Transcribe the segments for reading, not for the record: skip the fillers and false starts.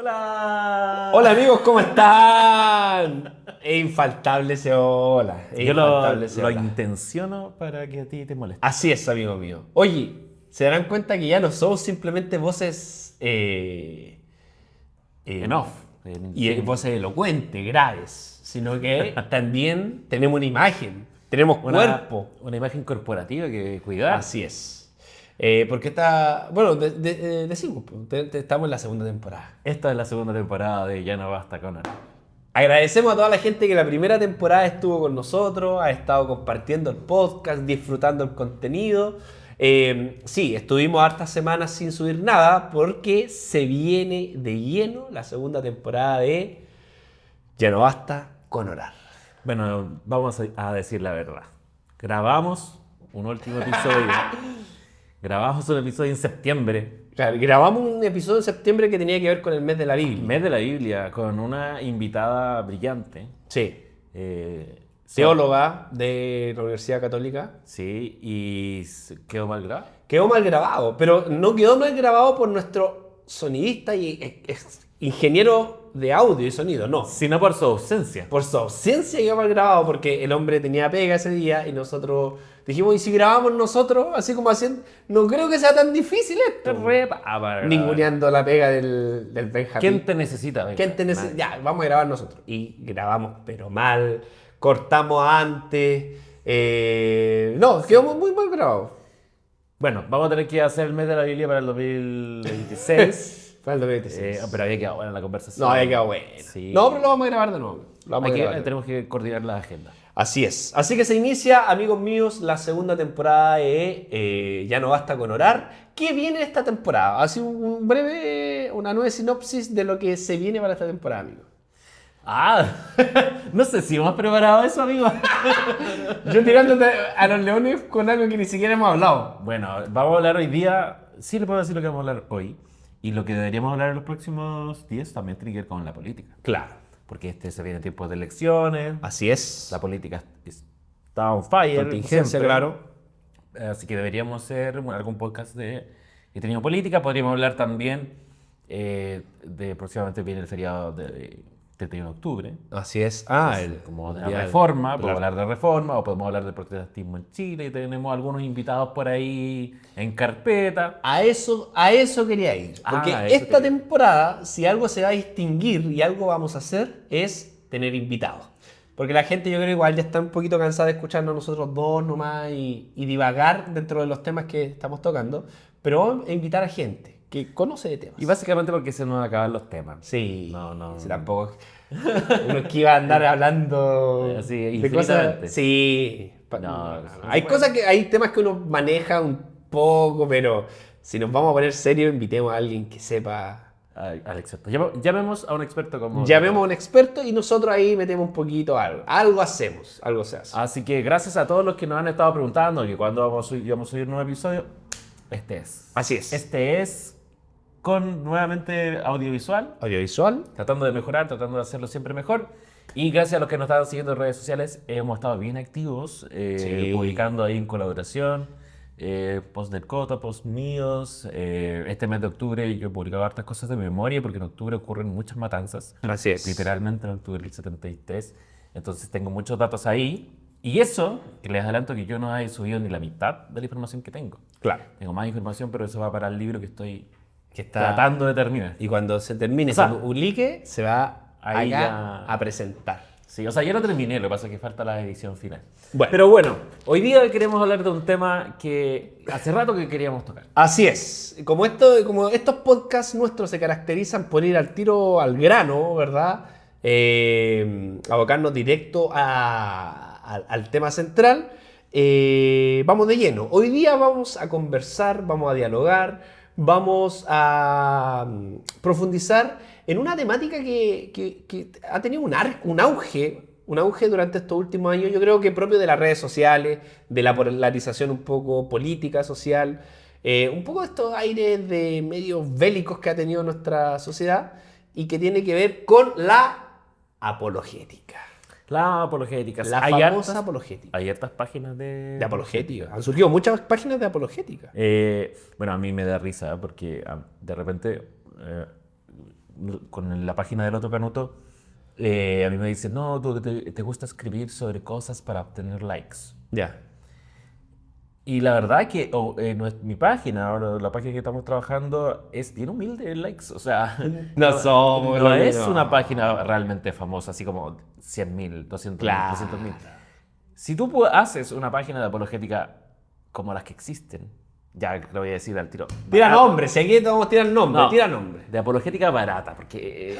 ¡Hola! Hola amigos, ¿cómo están? Es infaltable ese hola. Yo lo intenciono para que a ti te moleste. Así es, amigo mío. Oye, ¿se darán cuenta que ya no somos simplemente voces En off. y voces elocuentes, graves, sino que también tenemos una imagen, tenemos cuerpo? Una imagen corporativa que cuidar. Así es. Porque está, bueno, decimos, estamos en la segunda temporada. Esta es la segunda temporada de Ya no basta, Conan. Agradecemos a toda la gente que la primera temporada estuvo con nosotros, ha estado compartiendo el podcast, disfrutando el contenido. Sí, estuvimos hartas semanas sin subir nada porque se viene de lleno la segunda temporada de Ya no basta con orar. Bueno, vamos a decir la verdad. Grabamos un último episodio. Grabamos un episodio en septiembre. Claro, grabamos un episodio en septiembre que tenía que ver con el mes de la Biblia. Mes de la Biblia, con una invitada brillante. Sí. Eh, Teóloga de la Universidad Católica. Sí, y quedó mal grabado. Quedó mal grabado, pero no quedó mal grabado por nuestro sonidista y ingeniero de audio y sonido, no. Sino por su ausencia. Por su ausencia quedó mal grabado porque el hombre tenía pega ese día y nosotros dijimos, ¿y si grabamos nosotros? Así como haciendo, no creo que sea tan difícil esto. Ninguneando la pega del Benjamín. ¿Quién te necesita? Venga, ¿Quién te necesita? Ya, vamos a grabar nosotros. Y grabamos, pero mal. Cortamos antes. No, quedó muy mal grabado. Bueno, vamos a tener que hacer el mes de la Biblia para el 2026. Para el 2026. Pero había quedado buena la conversación. No, había quedado bueno. Sí. No, pero lo vamos a grabar de nuevo. Tenemos que coordinar la agenda. Así es. Así que se inicia, amigos míos, la segunda temporada de Ya no basta con orar. ¿Qué viene esta temporada? Así una nueva sinopsis de lo que se viene para esta temporada, amigos. No sé si hemos preparado eso, amigo. Yo tirándote a los leones con algo que ni siquiera hemos hablado. Bueno, vamos a hablar hoy día. Sí, le puedo decir lo que vamos a hablar hoy. Y lo que deberíamos hablar en los próximos días también tiene que ver con la política. Claro. Porque se vienen tiempos de elecciones. Así es. La política está on fire. Contingencia, siempre. claro. Así que deberíamos hacer algún podcast de contenido política. Podríamos hablar también de próximamente viene el feriado de 31 de octubre. Así es. Como de la reforma. Podemos hablar de reforma o podemos hablar de protestantismo en Chile. Y tenemos algunos invitados por ahí en carpeta. A eso quería ir. Porque esta temporada, si algo se va a distinguir y algo vamos a hacer, es tener invitados. Porque la gente, yo creo, igual ya está un poquito cansada de escucharnos nosotros dos nomás y divagar dentro de los temas que estamos tocando. Pero vamos a invitar a gente que conoce de temas. Y básicamente porque se nos acaban los temas. Sí. No. Si tampoco. Uno es que iba a andar hablando así, de cosas. Sí. No. Hay temas que uno maneja un poco, pero si nos vamos a poner serios, invitemos a alguien que sepa. Al experto. Llamemos a un experto como... Llamemos a un experto y nosotros ahí metemos un poquito algo. Algo hacemos, algo se hace. Así que gracias a todos los que nos han estado preguntando que cuando vamos a subir un nuevo episodio, este es. Así es. Este es con nuevamente audiovisual. Audiovisual. Tratando de mejorar, tratando de hacerlo siempre mejor. Y gracias a los que nos están siguiendo en redes sociales, hemos estado bien activos, publicando ahí en colaboración. Post del Cota, post míos. Este mes de octubre yo he publicado hartas cosas de memoria porque en octubre ocurren muchas matanzas. Así es. Literalmente en octubre del 73. Entonces tengo muchos datos ahí. Y eso, que les adelanto que yo no he subido ni la mitad de la información que tengo. Claro. Tengo más información, pero eso va para el libro que estoy tratando de terminar. Y cuando se termine, se publique, se va ahí a presentar. Sí, o sea, ya lo terminé, lo que pasa es que falta la edición final. Bueno. Pero bueno, hoy día queremos hablar de un tema que hace rato que queríamos tocar. Así es. Como estos podcasts nuestros se caracterizan por ir al tiro al grano, ¿verdad? Abocarnos directo al tema central. Vamos de lleno. Hoy día vamos a conversar, vamos a dialogar, vamos a profundizar en una temática que ha tenido un auge durante estos últimos años, yo creo que propio de las redes sociales, de la polarización un poco política, social, un poco de estos aires de medios bélicos que ha tenido nuestra sociedad y que tiene que ver con la apologética. La apologética. La famosa apologética. Hay hartas páginas de apologética. Han surgido muchas páginas de apologética. Bueno, a mí me da risa porque de repente con la página del otro Canuto, a mí me dicen, no, tú te gusta escribir sobre cosas para obtener likes. Ya. Y la verdad que mi página, ahora la página que estamos trabajando, es bien humilde en likes. O sea, No somos, no no, es no. una página realmente famosa, así como 100.000, 200.000, Claro. 300.000. Si tú haces una página de apologética como las que existen, ya te lo voy a decir al tiro. Tira barata. nombre, si aquí te vamos a tirar nombre, No, tira nombre. de apologética barata, porque...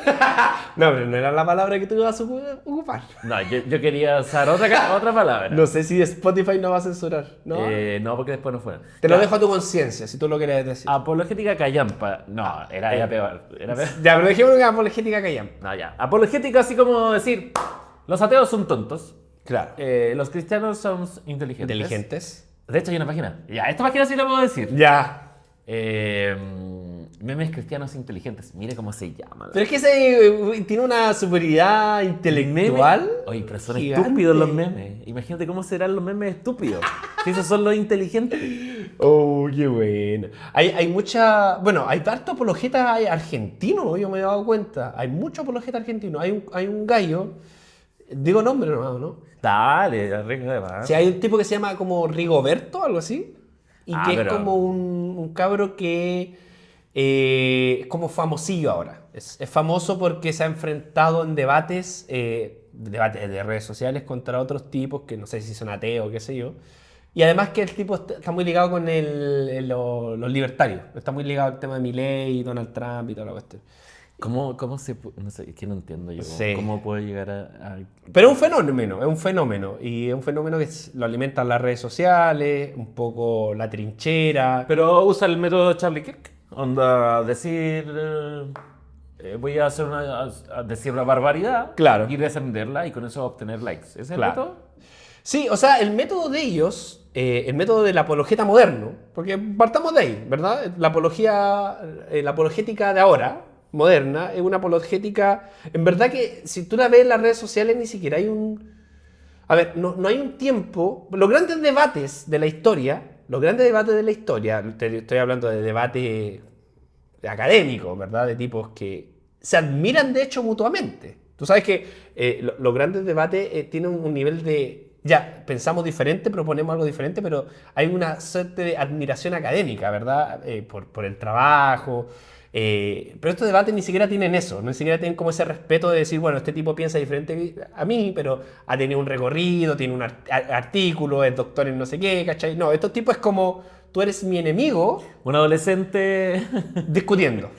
No, pero no era la palabra que tú ibas a ocupar. no, yo quería usar otra palabra. No sé si Spotify no va a censurar, ¿no? No, porque después no fue. Te lo dejo a tu conciencia, si tú lo quieres decir. Apologética callampa. No, era peor. Era peor. Ya, pero dejemos una apologética que ya. No, ya. Apologética así como decir, los ateos son tontos, Claro. los cristianos son inteligentes. Inteligentes. De hecho hay una página. Ya, esta página sí la puedo decir. Ya. Memes cristianos inteligentes. Mire cómo se llama. Pero es que ese tiene una superioridad intelectual. Meme. Oye, pero son gigante. estúpidos los memes. Imagínate cómo serán los memes estúpidos. Si esos son los inteligentes. Oh, qué bueno. Hay mucha. Bueno, hay harto apologeta argentino, yo me he dado cuenta. Hay mucho apologeta argentino. Hay un gallo. Digo nombre nomás, ¿no? Dale, arriesga de más. Sí, hay un tipo que se llama como Rigoberto, algo así. Y que es pero- como un cabro que es como famosillo ahora. Es famoso porque se ha enfrentado en debates de redes sociales contra otros tipos que no sé si son ateos o qué sé yo. Y además que el tipo está muy ligado con los libertarios. Está muy ligado al tema de Milei, Donald Trump y toda la cuestión. ¿Cómo se no sé, es que no entiendo yo. Sí. ¿Cómo puede llegar a... Pero es un fenómeno, es un fenómeno. Y es un fenómeno que lo alimentan las redes sociales, un poco la trinchera. Pero usa el método Charlie Kirk. Onda, decir... voy a hacer decir una barbaridad. Claro. Y defenderla y con eso obtener likes. ¿Ese es el Claro. método? Sí, o sea, el método de ellos, el método del apologeta moderno, porque partamos de ahí, ¿verdad? La apologética de ahora, moderna, es una apologética, en verdad que si tú la ves en las redes sociales ni siquiera hay un... A ver, no hay un tiempo, los grandes debates de la historia, estoy hablando de debate académico, ¿verdad? De tipos que se admiran de hecho mutuamente. Tú sabes que los grandes debates tienen un nivel de... Ya, pensamos diferente, proponemos algo diferente, pero hay una suerte de admiración académica, ¿verdad? Por el trabajo. Pero estos debates ni siquiera tienen eso, ni siquiera tienen como ese respeto de decir, bueno, este tipo piensa diferente a mí, pero ha tenido un recorrido, tiene un artículo, es doctor en no sé qué, ¿cachai? No, estos tipos es como, tú eres mi enemigo, Un adolescente... discutiendo,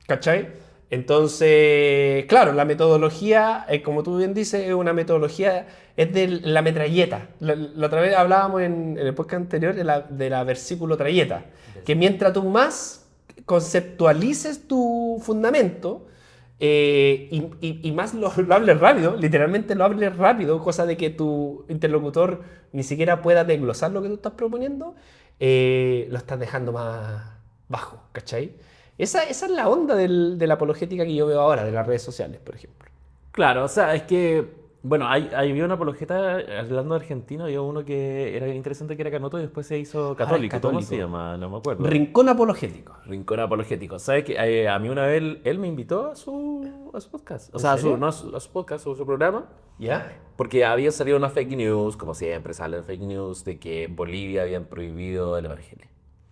¿cachai? Entonces, claro, la metodología, como tú bien dices, es una metodología, es de la metralleta. La otra vez hablábamos en el podcast anterior de la versículo trayeta, que mientras tú más conceptualices tu fundamento y más lo hables rápido, literalmente lo hables rápido, cosa de que tu interlocutor ni siquiera pueda desglosar lo que tú estás proponiendo, lo estás dejando más bajo, ¿cachai? Esa es la onda de la apologética que yo veo ahora, de las redes sociales, por ejemplo. Claro, o sea, es que... Bueno, había una apologeta, hablando de argentino, había uno que era interesante que era Canuto y después se hizo católico. ¿Cómo católico. se llama? No me acuerdo. Rincón apologético. Rincón apologético. ¿Sabes qué? A mí una vez él me invitó a su podcast. O sea, serio? no a su podcast, a su programa. ¿Ya? Porque había salido una fake news, como siempre salen fake news, de que en Bolivia habían prohibido el evangelio.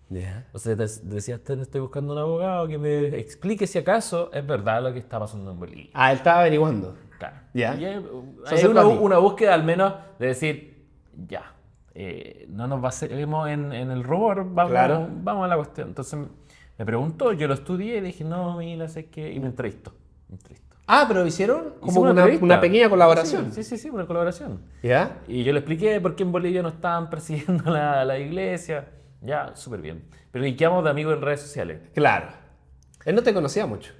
¿Ya? O sea, decía, estoy buscando un abogado que me explique si acaso es verdad lo que está pasando en Bolivia. Ah, él estaba averiguando. Claro. Ya. Y hay Se acercó a ti. una búsqueda al menos de decir, ya, no nos basemos en el rumor, Claro. vamos a la cuestión. Entonces me preguntó, yo lo estudié y dije, no, mira, sé que... Y me entrevistó. Ah, pero hicieron como Hicimos una entrevista. pequeña colaboración. Sí, una colaboración. ¿Ya? Y yo le expliqué por qué en Bolivia no estaban persiguiendo la iglesia. Ya, súper bien. Pero ni quedamos de amigos en redes sociales. Claro. Él no te conocía mucho.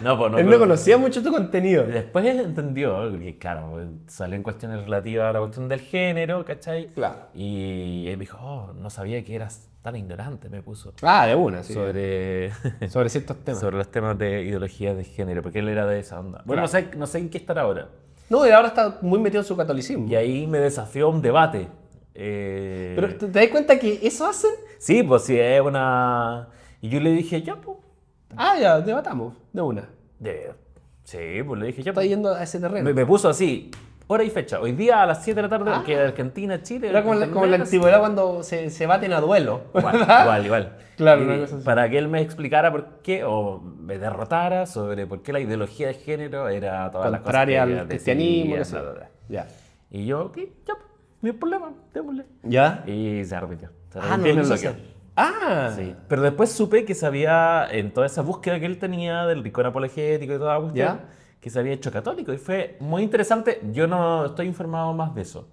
No, Él no conocía mucho tu contenido. Después entendió, que claro, salen cuestiones relativas a la cuestión del género, ¿cachai? Claro. Y él me dijo, oh, no sabía que eras tan ignorante, me puso. Ah, de una, sí. Sobre, Sobre ciertos temas. sobre los temas de ideología de género, porque él era de esa onda. Bueno, Claro. no sé en qué estar ahora. No, y ahora está muy metido en su catolicismo. Y ahí me desafió a un debate. Pero ¿te das cuenta que eso hacen? Sí, pues sí, es una... Y yo le dije, ya, pues, Ya, debatamos, de una. Sí, pues le dije ya. Está yendo a ese terreno. Me puso así, hora y fecha. Hoy día a las 7 de la tarde, que Argentina, Chile. Era como en la antigüedad cuando se baten a duelo. Igual. Claro, Y una cosa así. para que él me explicara por qué, o me derrotara sobre por qué la ideología de género era todas las cosas Contraria que al cristianismo. decía, qué sé yo. bla, bla, bla. Ya. Y yo, ok, ya, no hay problema, démosle. ¿Ya? Y se arrepintió. Se No arrepintió y lo me quiso bloqueó. hacer. Sí. Pero después supe que se había, en toda esa búsqueda que él tenía del rincón apologético y toda la cuestión, ¿Ya? que se había hecho católico. Y fue muy interesante. Yo no estoy informado más de eso.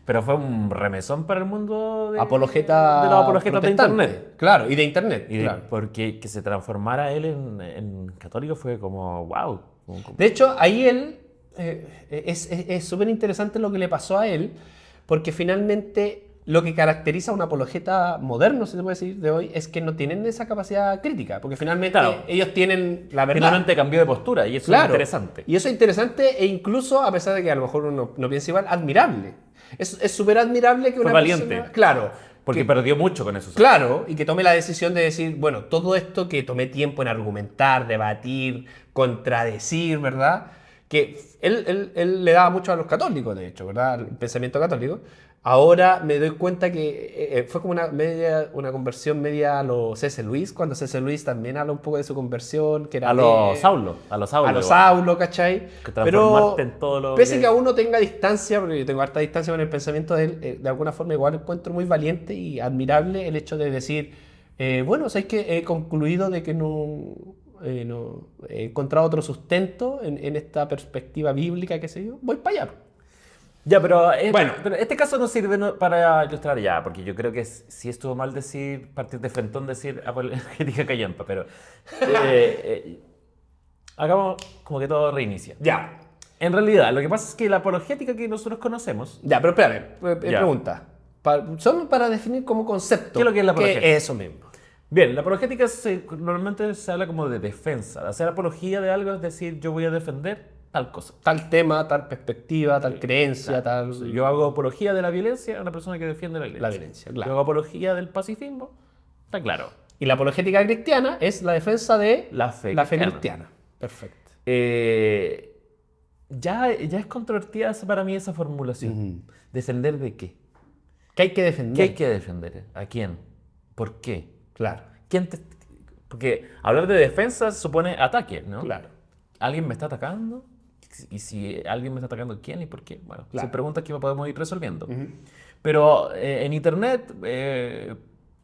Pero fue un remesón para el mundo Apologeta de los apologetas de protestante. Internet. Claro, y de Internet. Y claro. porque que se transformara él en católico fue como, wow. De hecho, ahí él, es súper interesante lo que le pasó a él, porque finalmente lo que caracteriza a un apologeta moderno, si se puede decir, de hoy, es que no tienen esa capacidad crítica, porque finalmente Claro. ellos tienen la verdad. Finalmente cambió de postura y eso es interesante. Y eso es interesante e incluso, a pesar de que a lo mejor uno no piensa igual, admirable. Es súper admirable que Fue una valiente. persona... Claro. Porque que- perdió mucho con eso. Claro, y que tome la decisión de decir, bueno, todo esto que tomé tiempo en argumentar, debatir, contradecir, ¿verdad? Que él le daba mucho a los católicos, de hecho, ¿verdad? El pensamiento católico. Ahora me doy cuenta que fue como una conversión media a los C.S. Lewis, cuando C.S. Lewis también habla un poco de su conversión, que era A los Saulo. a los igual. Saulo, ¿cachai? Que Pero transformarte en todo lo pese que- que a uno tenga distancia, porque yo tengo harta distancia con el pensamiento de él, de alguna forma igual encuentro muy valiente y admirable el hecho de decir, bueno, sabes que he concluido de que no he encontrado otro sustento en esta perspectiva bíblica, qué sé yo, voy para allá. Ya, pero, Bueno. pero este caso no sirve para ilustrar ya, porque yo creo que sí estuvo mal partir de frentón decir apologética callampa, pero hagamos como que todo reinicia. Ya, En realidad, lo que pasa es que la apologética que nosotros conocemos, ya, pero espérame, Ya. pregunta. Solo para definir como concepto. ¿Qué es lo que es la apologética? Eso mismo. bien, la apologética normalmente se habla como de defensa, de hacer apología de algo, es decir, yo voy a defender tal cosa. Tal tema, tal perspectiva, tal creencia, tal... Yo hago apología de la violencia a una persona que defiende la violencia. La violencia, claro. Yo hago apología del pacifismo, está claro. Y la apologética cristiana es la defensa de La fe cristiana. Perfecto. Ya es controvertida para mí esa formulación. ¿Defender de qué? ¿Qué hay que defender? ¿Qué hay que defender? ¿A quién? ¿Por qué? Claro, Porque hablar de defensa supone ataque, ¿no? claro. ¿Alguien me está atacando? Y si alguien me está atacando, ¿quién y por qué? Bueno, Claro. son preguntas que podemos ir resolviendo. Pero en Internet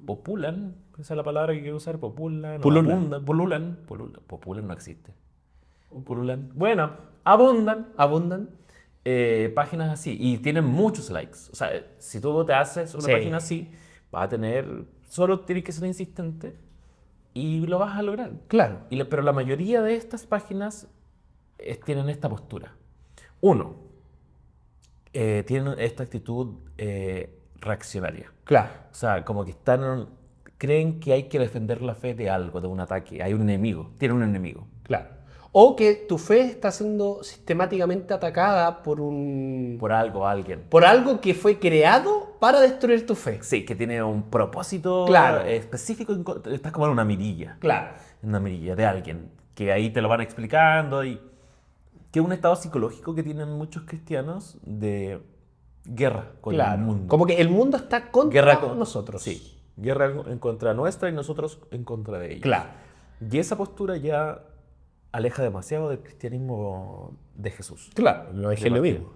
populan, esa es la palabra que quiero usar, populan. Populan no existe. Pululan. Bueno, Abundan. páginas así y tienen muchos likes. O sea, si tú te haces una Sí. página así, vas a tener, solo tienes que ser insistente y lo vas a lograr. Claro. Pero la mayoría de estas páginas tienen esta postura. Uno, tienen esta actitud reaccionaria. Claro. O sea, como que creen que hay que defender la fe de algo, de un ataque. Hay un enemigo, tienen un enemigo. Claro. O que tu fe está siendo sistemáticamente atacada por Por algo, alguien. por algo que fue creado para destruir tu fe. Sí, que tiene un propósito Claro. específico. Estás como en una mirilla. Claro. En una mirilla de alguien. Que ahí te lo van explicando. Y que es un estado psicológico que tienen muchos cristianos de guerra con el mundo. Como que el mundo está contra Guerra con nosotros. Sí. Guerra en contra nuestra y nosotros en contra de ella. Claro. Y esa postura ya aleja demasiado del cristianismo de Jesús. Claro. El evangelio De mismo.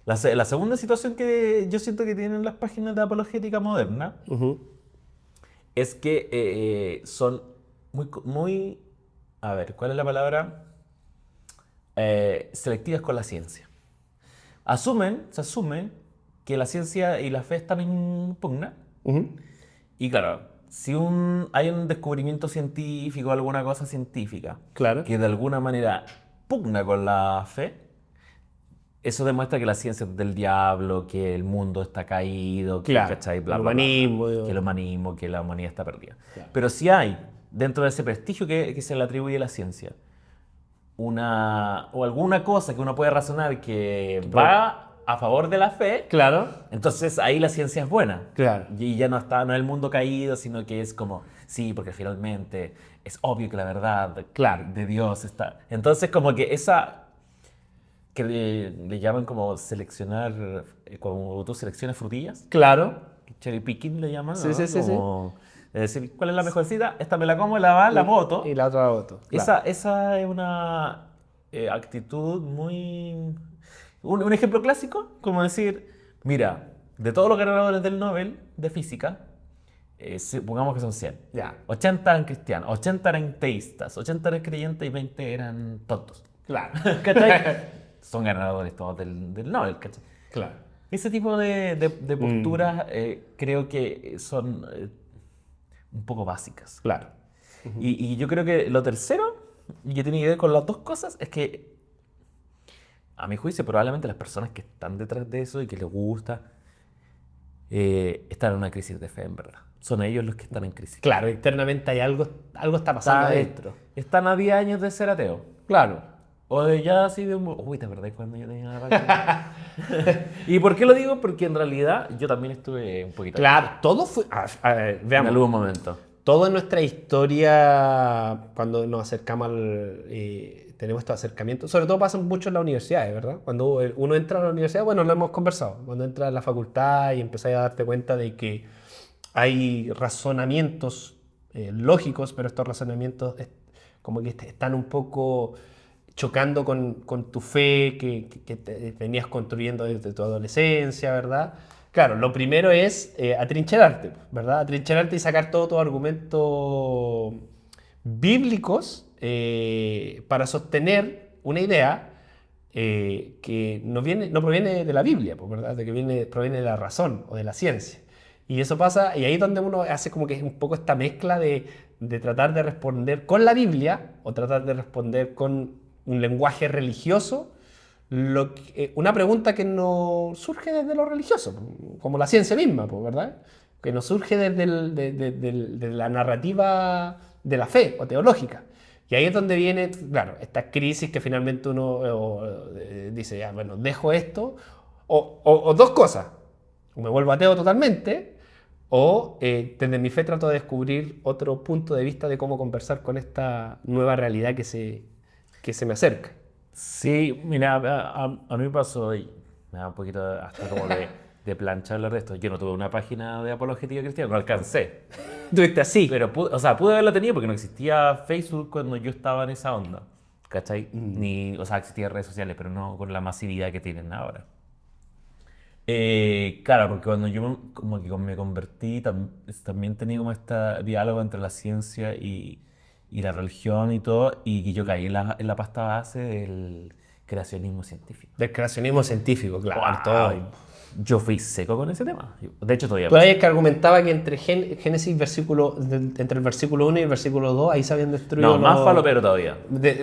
La segunda situación que yo siento que tienen las páginas de apologética moderna es que son muy, a ver, ¿cuál es la palabra? Selectivas con la ciencia. Se asume que la ciencia y la fe están en pugna. Y claro, si hay un descubrimiento científico, alguna cosa científica, Claro. que de alguna manera pugna con la fe, eso demuestra que la ciencia es del diablo, que el mundo está caído, que, Claro. ¿cachai? El Bla, bla, bla, humanismo, que el humanismo, que la humanidad está perdida. Claro. Pero si hay, dentro de ese prestigio que se le atribuye a la ciencia, o alguna cosa que uno puede razonar que va a favor de la fe, Claro. entonces ahí la ciencia es buena. Claro. Y ya no está, no es el mundo caído, sino que es como, sí, porque finalmente es obvio que la verdad Claro. de Dios está. Entonces como que esa, que le llaman como seleccionar, como tú seleccionas frutillas, Claro. cherry picking le llaman, Sí, ¿no? sí, sí, sí. Como, es decir, ¿cuál es la mejorcita? Esta me la como, la voto. Y la otra voto. Esa es una actitud muy... Un ejemplo clásico, como decir, mira, de todos los ganadores del Nobel de Física, pongamos que son 100. Ya. 80 eran cristianos, 80 eran teístas, 80 eran creyentes y 20 eran tontos. Claro. ¿Cachai? Son ganadores todos del Nobel, ¿cachai? Claro. Ese tipo de posturas creo que son un poco básicas. Claro. Y yo creo que lo tercero, y que tiene que ver con las dos cosas, es que, a mi juicio, probablemente las personas que están detrás de eso y que les gusta, están en una crisis de fe, en verdad. Son ellos los que están en crisis. Claro, internamente hay algo está pasando adentro. Están a 10 años de ser ateo. Claro. O de ya así de un... Uy, ¿te acordás cuando yo tenía una página? ¿Y por qué lo digo? Porque en realidad yo también estuve un poquito... Claro, todo fue... A ver, En veamos. algún momento. Todo en nuestra historia, cuando nos acercamos tenemos estos acercamientos, sobre todo pasa mucho en las universidades, ¿verdad? Cuando uno entra a la universidad, bueno, lo hemos conversado, cuando entras a la facultad y empiezas a darte cuenta de que hay razonamientos lógicos, pero estos razonamientos como que están un poco chocando con tu fe que te venías construyendo desde tu adolescencia, ¿verdad? Claro, lo primero es atrincherarte, ¿verdad? Atrincherarte y sacar todos tus argumentos bíblicos para sostener una idea que no proviene de la Biblia, pues, ¿verdad? Proviene de la razón o de la ciencia. Y eso pasa, y ahí es donde uno hace como que es un poco esta mezcla de tratar de responder con la Biblia o tratar de responder con un lenguaje religioso, una pregunta que no surge desde lo religioso, como la ciencia misma, ¿verdad? Que no surge desde de la narrativa de la fe o teológica. Y ahí es donde viene, claro, esta crisis que finalmente uno dice, ya, bueno, dejo esto, o dos cosas, o me vuelvo ateo totalmente, o desde mi fe trato de descubrir otro punto de vista de cómo conversar con esta nueva realidad que se me acerca. Sí, mira, a mí me pasó y me da un poquito hasta como de planchar el resto. Yo no tuve una página de apologética cristiana, no alcancé. Tuviste así. Pero pude haberla tenido porque no existía Facebook cuando yo estaba en esa onda, ¿cachai? O sea, existían redes sociales, pero no con la masividad que tienen ahora. Claro, porque cuando yo como que me convertí, también tenía como este diálogo entre la ciencia y la religión y todo, y que yo caí en la pasta base del creacionismo científico. Del creacionismo científico, claro. Wow. Todo. Yo fui seco con ese tema. De hecho, todavía... Tú eres que argumentaba que entre Génesis entre el versículo 1 y el versículo 2, ahí se habían destruido No, más falopero todavía.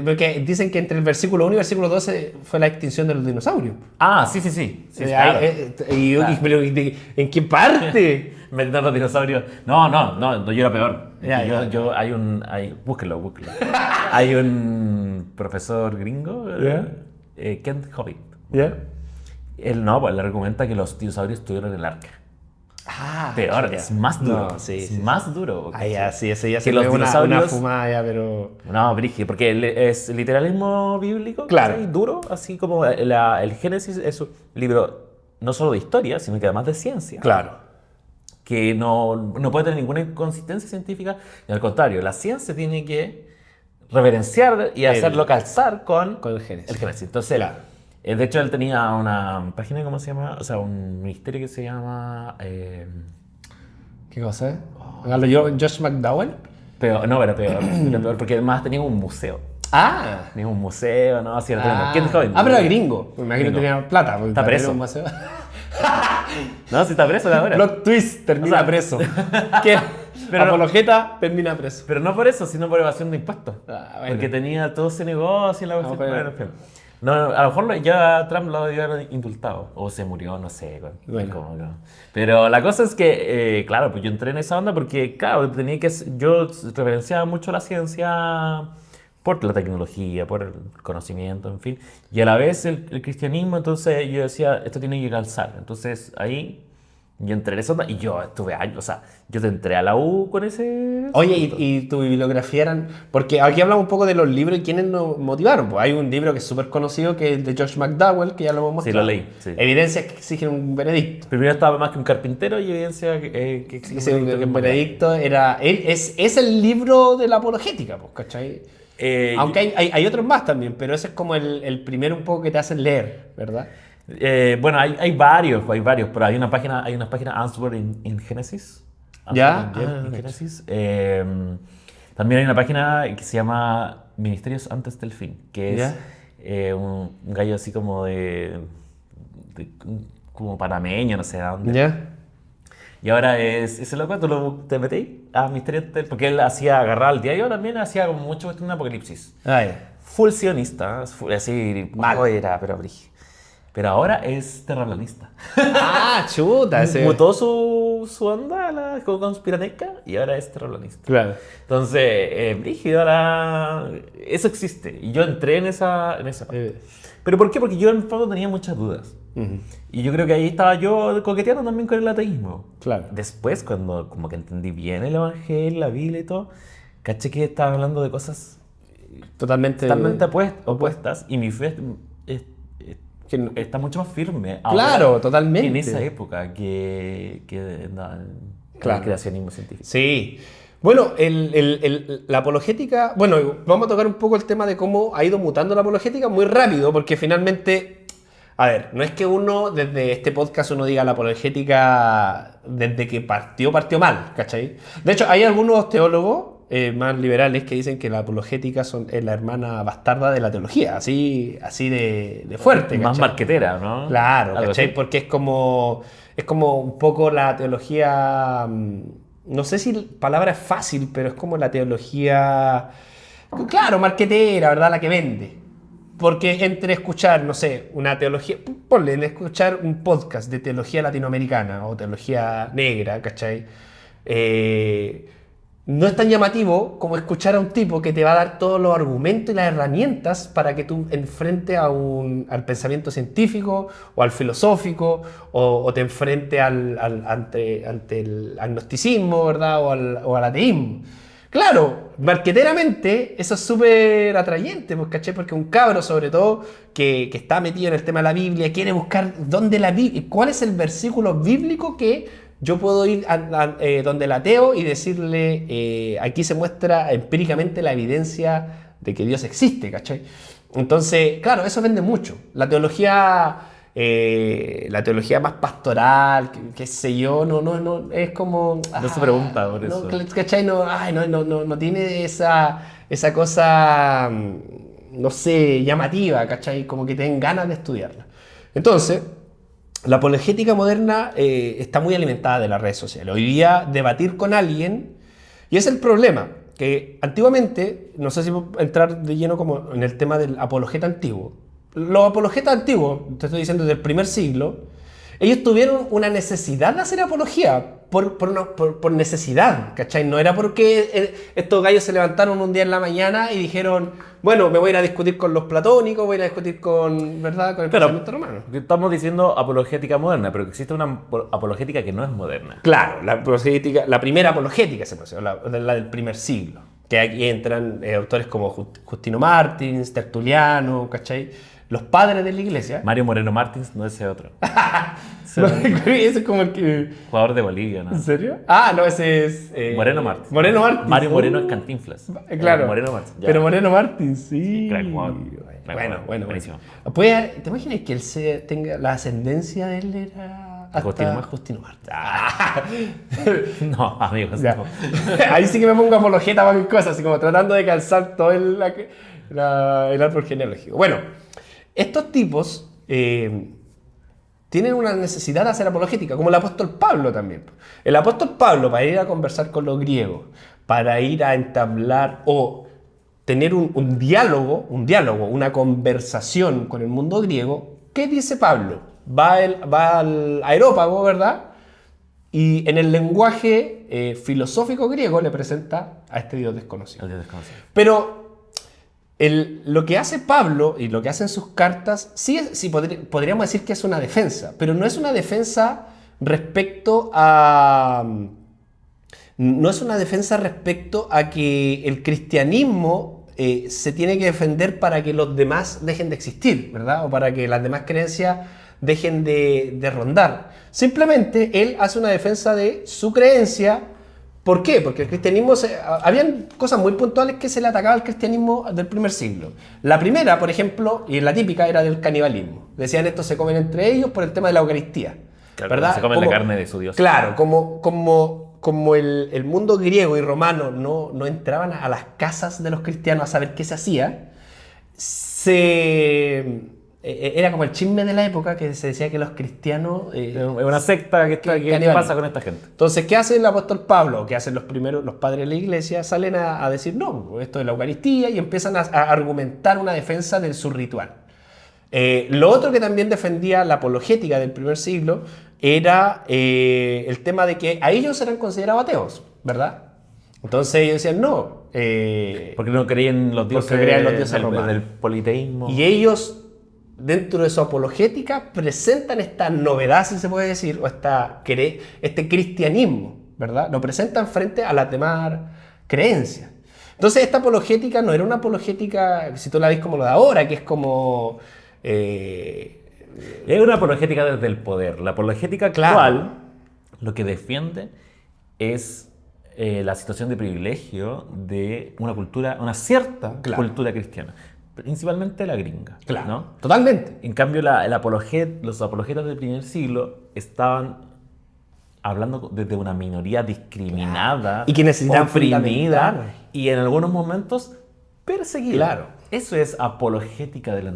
porque dicen que entre el versículo 1 y el versículo 2 fue la extinción de los dinosaurios. Ah, sí, claro. Pero ¿en qué parte? Metiendo los dinosaurios. No, yo era peor. Ya. Búsquenlo. Hay un profesor gringo, Kent Hovind. ¿Ya? Él le argumenta que los dinosaurios estuvieron en el arca. Ah, Peor, ya. es más duro. No, sí, es sí, más duro. Ah, ya, sí, ese ya Que se los ve una dinosaurios- fumada ya, pero... No, brígido, porque es literalismo bíblico, Claro. ¿cachai? Duro, así como el Génesis es un libro no solo de historia, sino que además de ciencia. Claro. Que no puede tener ninguna inconsistencia científica, y al contrario, la ciencia tiene que reverenciar y hacerlo calzar con el Génesis. el Génesis. Entonces, Claro. De hecho, él tenía una página, ¿cómo se llama? O sea, un ministerio que se llama... ¿Qué cosa? Hágalo yo, Josh McDowell. peor, no, era peor, era peor, porque además tenía un museo. Ah. Tenía un museo, ¿no? Así era tremendo. ¿Quién joven? Pero era gringo. Me imagino que Gringo. tenía plata. porque Está para preso. tener un museo- No, si está preso ahora. Plot twist, termina O sea, preso. ¿Qué? pero no- Apologeta, termina preso. Pero no por eso, sino por evasión de impuestos. Ah, bueno. Porque tenía todo ese negocio y la cuestión. pero- Bueno, en fin. No, a lo mejor ya Trump lo debió haber indultado. O se murió, no sé. Bueno. cómo. Pero la cosa es que, claro, pues yo entré en esa onda porque, claro, yo reverenciaba mucho la ciencia por la tecnología, por el conocimiento, en fin. Y a la vez el cristianismo, entonces yo decía, esto tiene que calzar. Entonces ahí yo entré en eso y yo estuve años, o sea, yo te entré a la U con ese... Oye, asunto. y tu bibliografía eran... Porque aquí hablamos un poco de los libros y quiénes nos motivaron. Pues hay un libro que es súper conocido, que es el de George McDowell, que ya lo hemos Sí, mostrado. lo leí, sí. Evidencias que exigen un veredicto. Primero estaba más que un carpintero y evidencia que existe Ese un veredicto que es más grande. veredicto era... es el libro de la apologética, pues, ¿cachai? Aunque hay otros más también, pero ese es como el primero un poco que te hacen leer, ¿verdad? Bueno, hay varios, pero hay una página Answer in Genesis. ¿Ya? Answer in Genesis. También hay una página que se llama Ministerios antes del fin, que es ¿Ya? un gallo así como como panameño, no sé de dónde. ¿Ya? Y ahora ese loco, te metí a Ministerios antes, porque él hacía agarrar al diario, también hacía como mucho cuestión de apocalipsis. Ah, ya. Full sionista, así, Mal. era, pero brígido. Pero ahora es terraplanista. Ah, chuta. Mutó su onda a la conspiraneca y ahora es terraplanista. Claro. Entonces, brígido, ahora eso existe. Y yo entré en esa parte. ¿Pero por qué? Porque yo en el fondo tenía muchas dudas. Y yo creo que ahí estaba yo coqueteando también con el ateísmo. Claro. Después, cuando como que entendí bien el evangelio, la Biblia y todo, caché que estaba hablando de cosas Totalmente opuestas y mi fe está mucho más firme ahora Claro, totalmente. que en esa época que en Claro. el creacionismo científico. Sí. Bueno, la apologética, bueno, vamos a tocar un poco el tema de cómo ha ido mutando la apologética muy rápido, porque finalmente, a ver, no es que uno desde este podcast uno diga la apologética desde que partió mal, ¿cachai? De hecho, hay algunos teólogos más liberales que dicen que la apologética es la hermana bastarda de la teología, así de fuerte, Más ¿cachai? marquetera, ¿no? Claro, Algo ¿cachai? así. Porque es como un poco la teología, no sé si la palabra es fácil, pero es como la teología, claro, marquetera, ¿verdad? La que vende. Porque entre escuchar, no sé, una teología, ponle, en escuchar un podcast de teología latinoamericana o teología negra, ¿cachai? No es tan llamativo como escuchar a un tipo que te va a dar todos los argumentos y las herramientas para que tú enfrentes al pensamiento científico o al filosófico o te enfrentes ante el agnosticismo, ¿verdad? O al ateísmo. Claro, marqueteramente eso es súper atrayente, pues, ¿cachai? Porque un cabro, sobre todo, que está metido en el tema de la Biblia, quiere buscar cuál es el versículo bíblico que yo puedo ir donde el ateo y decirle, aquí se muestra empíricamente la evidencia de que Dios existe, ¿cachai? Entonces, claro, eso vende mucho. La teología más pastoral, qué sé yo, no, es como... No se pregunta por eso. ¿Cachai? No tiene esa cosa, no sé, llamativa, ¿cachai? Como que te den ganas de estudiarla. Entonces, la apologética moderna está muy alimentada de las redes sociales. Hoy día, debatir con alguien, y es el problema, que antiguamente, no sé si voy a entrar de lleno como en el tema del apologeta antiguo. Los apologetas antiguos, te estoy diciendo desde el primer siglo, ellos tuvieron una necesidad de hacer apología por necesidad, ¿cachai? No era porque estos gallos se levantaron un día en la mañana y dijeron, bueno, me voy a ir a discutir con los platónicos, voy a ir a discutir ¿verdad? Con el pensamiento romano. Estamos diciendo apologética moderna, pero existe una apologética que no es moderna. Claro, la primera apologética se puede la del primer siglo, que aquí entran autores como Justino Martins, Tertuliano, ¿cachai? Los padres de la iglesia. Mario Moreno Martins no es ese otro. Ese es como el que... Jugador de Bolivia, ¿no? ¿En serio? Ah, no, ese es... Moreno Martins. Moreno Martins. Mario Moreno es Cantinflas. Claro. Moreno Martins. Ya. Pero Moreno Martins, sí. Crack jugador. Bueno. Buenísimo. ¿Te imaginas que él tenga la ascendencia de él era hasta Justino Martins? No, amigos. Ya. No. Ahí sí que me pongo apologeta para mis cosas, así como tratando de calzar todo el árbol genealógico. Bueno, estos tipos tienen una necesidad de hacer apologética, como el apóstol Pablo también. El apóstol Pablo, para ir a conversar con los griegos, para ir a entablar o tener un diálogo, una conversación con el mundo griego, ¿qué dice Pablo? Va al aerópago, ¿verdad? Y en el lenguaje filosófico griego le presenta a este Dios desconocido. El Dios desconocido. Pero lo que hace Pablo y lo que hace en sus cartas, sí podríamos decir que es una defensa, pero no es una defensa respecto a... No es una defensa respecto a que el cristianismo se tiene que defender para que los demás dejen de existir, ¿verdad? O para que las demás creencias dejen de rondar. Simplemente él hace una defensa de su creencia. ¿Por qué? Porque el cristianismo... habían cosas muy puntuales que se le atacaba al cristianismo del primer siglo. La primera, por ejemplo, y la típica, era del canibalismo. Decían, estos se comen entre ellos por el tema de la Eucaristía. Claro, ¿verdad? se comen la carne de su Dios. Claro, como el mundo griego y romano no entraban a las casas de los cristianos a saber qué se hacía, era como el chisme de la época que se decía que los cristianos... Es una secta ¿qué pasa con esta gente? Entonces, ¿qué hace el apóstol Pablo? ¿Qué hacen los padres de la iglesia? Salen a decir, no, esto es la Eucaristía, y empiezan a argumentar una defensa de su ritual. Lo otro que también defendía la apologética del primer siglo era el tema de que a ellos eran considerados ateos, ¿verdad? Entonces ellos decían, no. Porque no creían en los dioses, del politeísmo. Y ellos, dentro de su apologética, presentan esta novedad, si se puede decir, o este cristianismo, ¿verdad? Lo presentan frente a las demás creencias. Entonces esta apologética no era una apologética, si tú la ves como lo de ahora, que es como... es una apologética desde el poder. La apologética actual lo que defiende es la situación de privilegio de una cultura, una cierta cultura cristiana. Principalmente la gringa. Claro, ¿no? Totalmente. En cambio, los apologetas del primer siglo estaban hablando desde una minoría discriminada, y que necesitaban oprimida y en algunos momentos perseguida. Claro. Eso es apologética de la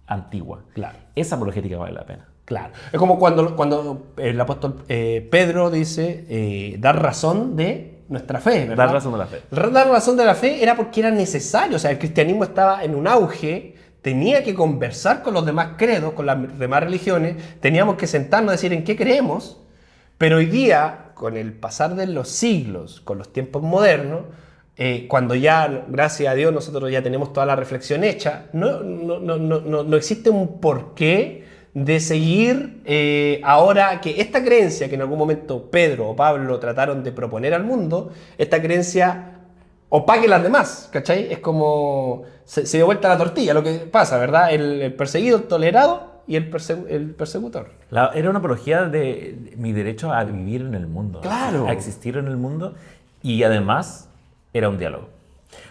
antigua. Claro. Esa apologética vale la pena. Claro. Es como cuando el apóstol Pedro dice dar razón de nuestra fe, ¿verdad? Dar razón de la fe. Dar razón de la fe era porque era necesario. O sea, el cristianismo estaba en un auge, tenía que conversar con los demás credos, con las demás religiones, teníamos que sentarnos a decir en qué creemos, pero hoy día, con el pasar de los siglos, con los tiempos modernos, cuando ya, gracias a Dios, nosotros ya tenemos toda la reflexión hecha, no existe un porqué de seguir ahora que esta creencia que en algún momento Pedro o Pablo trataron de proponer al mundo, esta creencia opaque las demás, ¿cachai? Es como se dio vuelta la tortilla, lo que pasa, ¿verdad? El perseguido, el tolerado y el persecutor. Era una apología de mi derecho a vivir en el mundo, claro, a existir en el mundo, y además era un diálogo.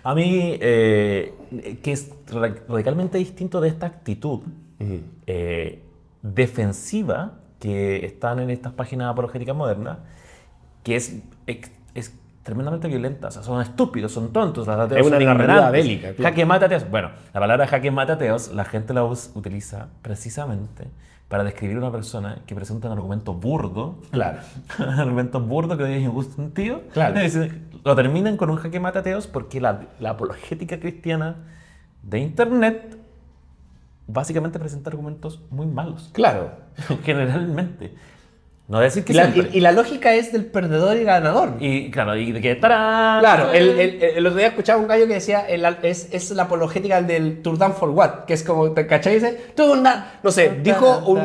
A mí, que es radicalmente distinto de esta actitud defensiva que están en estas páginas apologéticas modernas, que es tremendamente violenta. O sea, son estúpidos, son tontos, los ateos son ignorantes. Bélica, claro. Jaque mate ateos. Bueno, la palabra jaque mate ateos, la gente la utiliza precisamente para describir a una persona que presenta un argumento burdo. Claro. Un argumento burdo que hoy es injusto un tío. Claro. Lo terminan con un jaque mate ateos porque la apologética cristiana de Internet básicamente presenta argumentos muy malos. Claro. Generalmente. No decir que y la lógica es del perdedor y ganador. Y claro, y de que ¡tarán! Claro, el otro día escuchaba un gallo que decía es la apologética del Tour Down for What, que es como, ¿cachai? Dice, no sé, dijo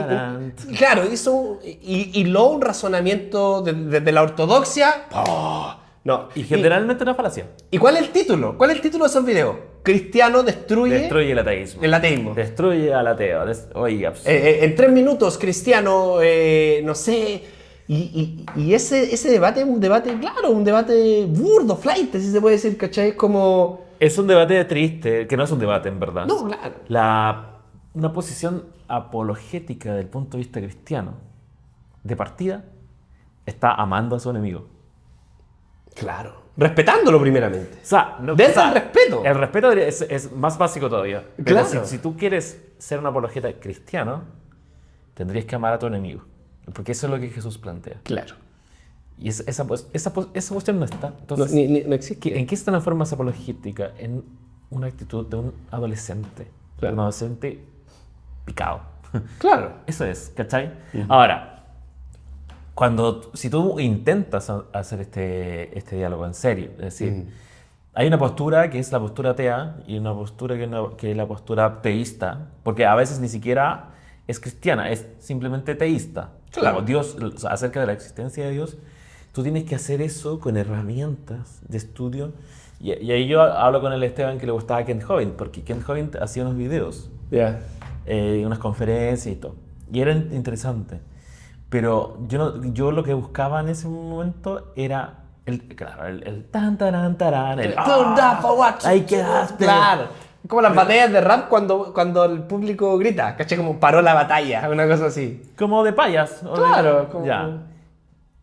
claro, hizo y luego un razonamiento desde la ortodoxia. ¡Oh! No. Y generalmente una falacia. ¿Y cuál es el título? ¿Cuál es el título de esos videos? Cristiano destruye el ateísmo. El ateísmo. Destruye al ateo. Oiga, en 3 minutos, cristiano, no sé. Y ese debate es un debate, claro, un debate burdo, flight, si se puede decir, ¿cachai? Es como... Es un debate triste, que no es un debate en verdad. No, claro. Una posición apologética desde el punto de vista cristiano, de partida, está amando a su enemigo. Claro. Respetándolo primeramente. O sea, desde el respeto. El respeto es más básico todavía. Claro. Si tú quieres ser un apologeta cristiano, tendrías que amar a tu enemigo. Porque eso es lo que Jesús plantea. Claro. Y esa cuestión no está. Entonces, no existe. ¿En qué está una forma apologética? En una actitud de un adolescente. Claro. De un adolescente picado. Claro. Eso es, ¿cachai? Ahora, si tú intentas hacer este diálogo en serio, es decir, hay una postura que es la postura atea y una postura que es la postura teísta, porque a veces ni siquiera es cristiana, es simplemente teísta. Claro. Como Dios, o sea, acerca de la existencia de Dios, tú tienes que hacer eso con herramientas de estudio. Y ahí yo hablo con el Esteban que le gustaba Kent Hovind, porque Kent Hovind hacía unos videos, Ya. unas conferencias y todo. Y era interesante. Pero yo lo que buscaba en ese momento era claro, el tan, tarán, tarán, el Turn down for what? ahí quedaste. Claro. Como las batallas de rap cuando el público grita, ¿cachai? Como paró la batalla, una cosa así. Como de payas. o Claro, como... Ya.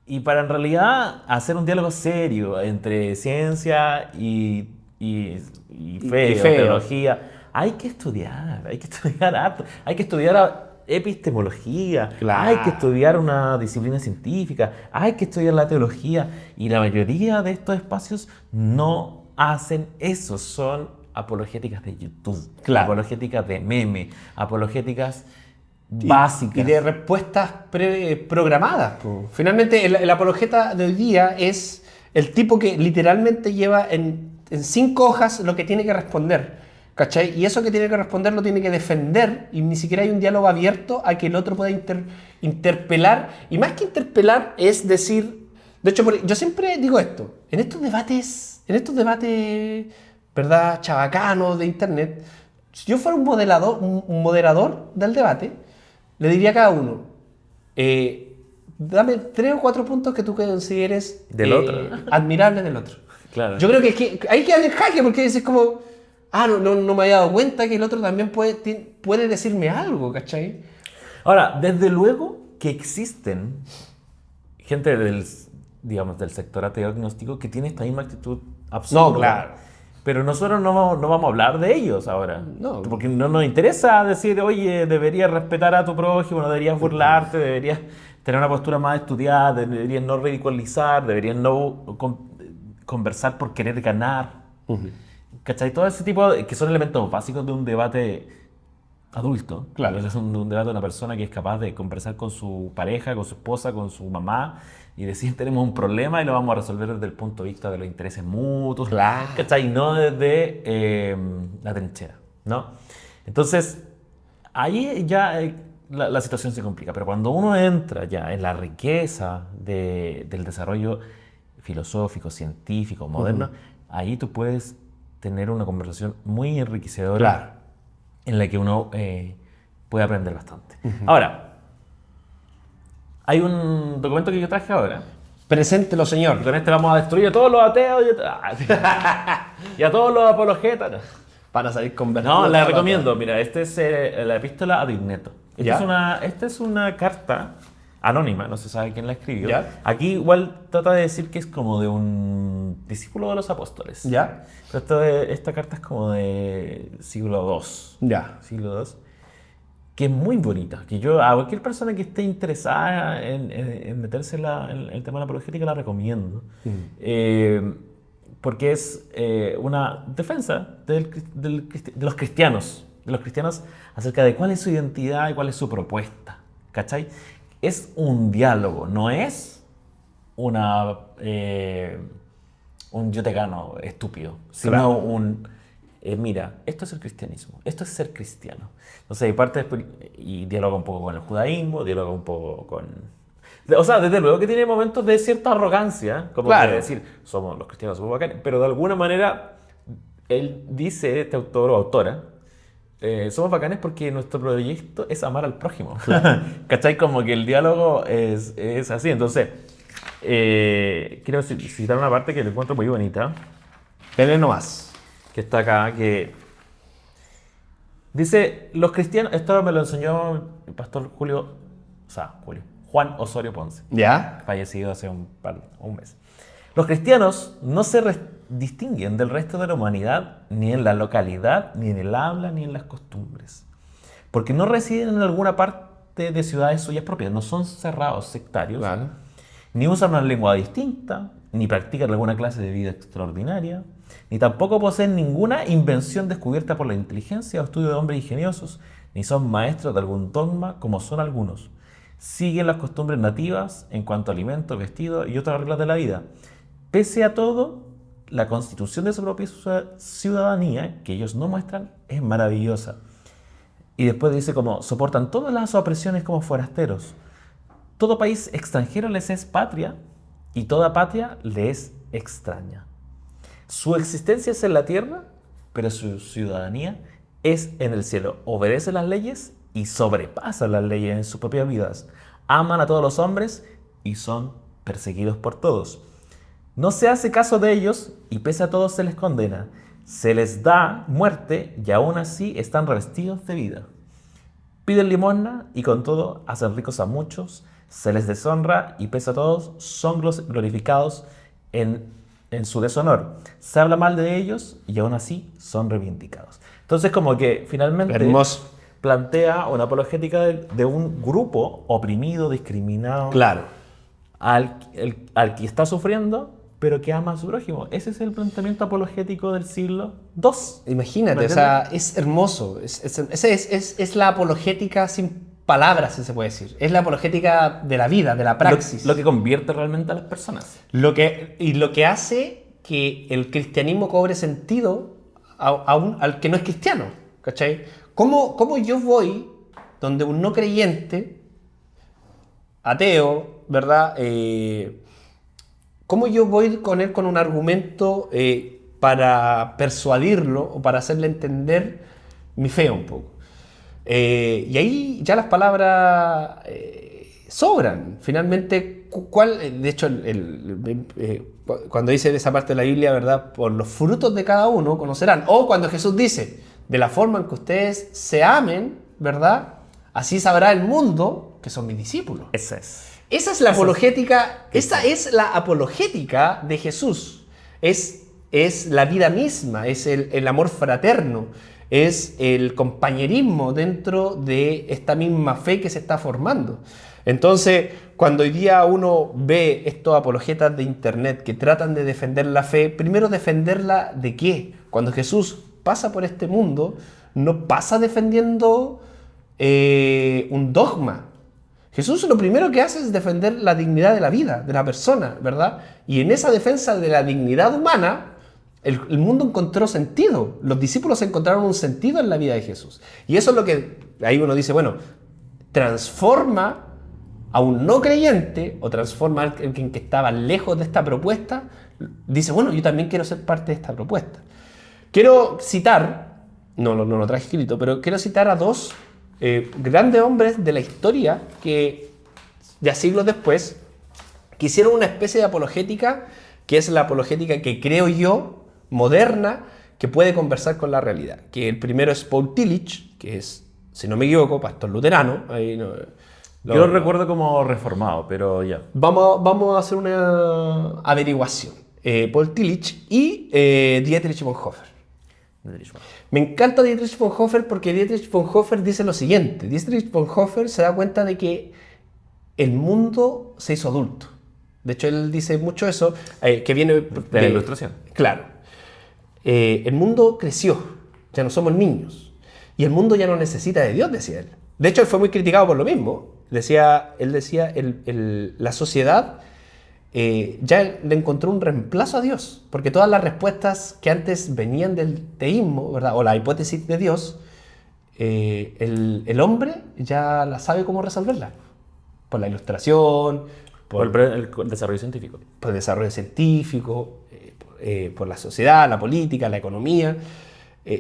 Y para en realidad hacer un diálogo serio entre ciencia y fe, y fe. o teología, hay que estudiar harto, hay que estudiar epistemología, Claro. hay que estudiar una disciplina científica, hay que estudiar la teología, y la mayoría de estos espacios no hacen eso, son apologéticas de YouTube, Claro. apologéticas de meme, apologéticas básicas. Y de respuestas programadas. Po. Finalmente, el apologeta de hoy día es el tipo que literalmente lleva en 5 hojas lo que tiene que responder. ¿Cachai? Y eso que tiene que responder lo tiene que defender y ni siquiera hay un diálogo abierto a que el otro pueda interpelar. Y más que interpelar es decir... De hecho, yo siempre digo esto. En estos debates, ¿verdad? Chabacanos de internet, si yo fuera un moderador del debate, le diría a cada uno, dame 3 o 4 puntos que tú consideres Del otro. admirables del otro. Claro. Yo creo que hay que darle jaque porque es como, no me había dado cuenta que el otro también puede decirme algo, ¿cachai? Ahora, desde luego que existen gente del sector ateo agnóstico que tiene esta misma actitud absurda. No, claro. Pero nosotros no vamos a hablar de ellos ahora. No. Porque no nos interesa decir, oye, deberías respetar a tu prójimo, no deberías burlarte, deberías tener una postura más estudiada, deberías no ridiculizar, deberías no conversar por querer ganar. ¿Cachai? Todo ese tipo que son elementos básicos de un debate adulto. Claro. Es un debate de una persona que es capaz de conversar con su pareja, con su esposa, con su mamá y decir tenemos un problema y lo vamos a resolver desde el punto de vista de los intereses mutuos. Claro. ¿Cachai? No desde la trinchera, ¿no? Entonces, ahí ya la situación se complica. Pero cuando uno entra ya en la riqueza del desarrollo filosófico, científico, moderno, ahí tú puedes tener una conversación muy enriquecedora. Claro. En la que uno puede aprender bastante. Ahora, hay un documento que yo traje ahora. Preséntelo, Y señor. con este vamos a destruir a todos los ateos y a todos los apologetas. Para salir con No, la recomiendo. Mira, esta es la epístola a Digneto. ¿Ya? Esta es una carta anónima, no se sabe quién la escribió. ¿Ya? Aquí igual trata de decir que es como de un discípulo de los apóstoles. ¿Ya? Pero esta carta es como de siglo II. Ya. Siglo II, que es muy bonita, que yo a cualquier persona que esté interesada en meterse en el tema de la apologética la recomiendo, porque es una defensa de los cristianos acerca de cuál es su identidad y cuál es su propuesta, ¿cachai? Es un diálogo, no es un yo te gano estúpido, sino Claro. mira, esto es el cristianismo, esto es ser cristiano. Entonces, y dialoga un poco con el judaísmo, dialoga un poco con... O sea, desde luego que tiene momentos de cierta arrogancia, como Claro. de decir, somos los cristianos, somos bacanes, pero de alguna manera, él dice, este autor o autora, somos bacanes porque nuestro proyecto es amar al prójimo. ¿Cachai? Como que el diálogo es así. Entonces, quiero citar una parte que le encuentro muy bonita, Pele nomás. que está acá, que dice, los cristianos, esto me lo enseñó el pastor Juan Osorio Ponce, ¿Ya? fallecido hace un mes. Los cristianos no se distinguen del resto de la humanidad ni en la localidad, ni en el habla, ni en las costumbres, porque no residen en alguna parte de ciudades suyas propias, no son cerrados sectarios, Claro. ni usan una lengua distinta, ni practican alguna clase de vida extraordinaria, ni tampoco poseen ninguna invención descubierta por la inteligencia o estudio de hombres ingeniosos, ni son maestros de algún dogma como son algunos. Siguen las costumbres nativas en cuanto a alimentos, vestidos y otras reglas de la vida. Pese a todo, la constitución de su propia ciudadanía, que ellos no muestran, es maravillosa. Y después dice como, soportan todas las opresiones como forasteros. Todo país extranjero les es patria y toda patria les es extraña. Su existencia es en la tierra, pero su ciudadanía es en el cielo. Obedecen las leyes y sobrepasan las leyes en sus propias vidas. Aman a todos los hombres y son perseguidos por todos. No se hace caso de ellos y pese a todos se les condena. Se les da muerte y aún así están revestidos de vida. Piden limosna y con todo hacen ricos a muchos. Se les deshonra y pese a todos son glorificados en su deshonor. Se habla mal de ellos y aún así son reivindicados. Entonces como que finalmente Hermoso. plantea una apologética de un grupo oprimido, discriminado, Claro. al que está sufriendo, pero que ama a su prójimo. Ese es el planteamiento apologético del siglo II. Imagínate, ¿Me o sea, es hermoso. Es la apologética sin palabras, si se puede decir. Es la apologética de la vida, de la praxis. Lo que convierte realmente a las personas. Lo que hace que el cristianismo cobre sentido al que no es cristiano. ¿Cachai? ¿Cómo yo voy donde un no creyente, ateo, ¿verdad? ¿Cómo yo voy con él con un argumento para persuadirlo o para hacerle entender mi fe un poco? Y ahí ya las palabras sobran. Finalmente, de hecho, cuando dice esa parte de la Biblia, ¿verdad? Por los frutos de cada uno conocerán. O cuando Jesús dice, de la forma en que ustedes se amen, ¿verdad? Así sabrá el mundo que son mis discípulos. Esa es. Esa es la apologética, esa es la apologética de Jesús. Es la vida misma, es el amor fraterno, es el compañerismo dentro de esta misma fe que se está formando. Entonces, cuando hoy día uno ve estos apologetas de internet que tratan de defender la fe, primero defenderla ¿de qué? Cuando Jesús pasa por este mundo, no pasa defendiendo un dogma. Jesús lo primero que hace es defender la dignidad de la vida, de la persona, ¿verdad? Y en esa defensa de la dignidad humana, el mundo encontró sentido. Los discípulos encontraron un sentido en la vida de Jesús. Y eso es lo que, ahí uno dice, bueno, transforma a un no creyente, o transforma a alguien que estaba lejos de esta propuesta, dice, bueno, yo también quiero ser parte de esta propuesta. Quiero citar, no lo traje escrito, pero quiero citar a dos grandes hombres de la historia que ya siglos después que hicieron una especie de apologética que es la apologética que creo yo, moderna, que puede conversar con la realidad. Que el primero es Paul Tillich, que es, si no me equivoco, pastor luterano. Ahí no, Yo lo recuerdo como reformado, pero ya. Vamos a hacer una averiguación. Paul Tillich y Dietrich Bonhoeffer. Me encanta Dietrich Bonhoeffer porque Dietrich Bonhoeffer dice lo siguiente. Dietrich Bonhoeffer se da cuenta de que el mundo se hizo adulto. De hecho, él dice mucho eso, que viene de la Ilustración. Claro. El mundo creció, ya no somos niños. Y el mundo ya no necesita de Dios, decía él. De hecho, él fue muy criticado por lo mismo. Él decía, la sociedad ya le encontró un reemplazo a Dios, porque todas las respuestas que antes venían del teísmo, ¿verdad? O la hipótesis de Dios, el hombre ya la sabe cómo resolverla, por la ilustración, por el desarrollo científico. Por el desarrollo científico, por la sociedad, la política, la economía,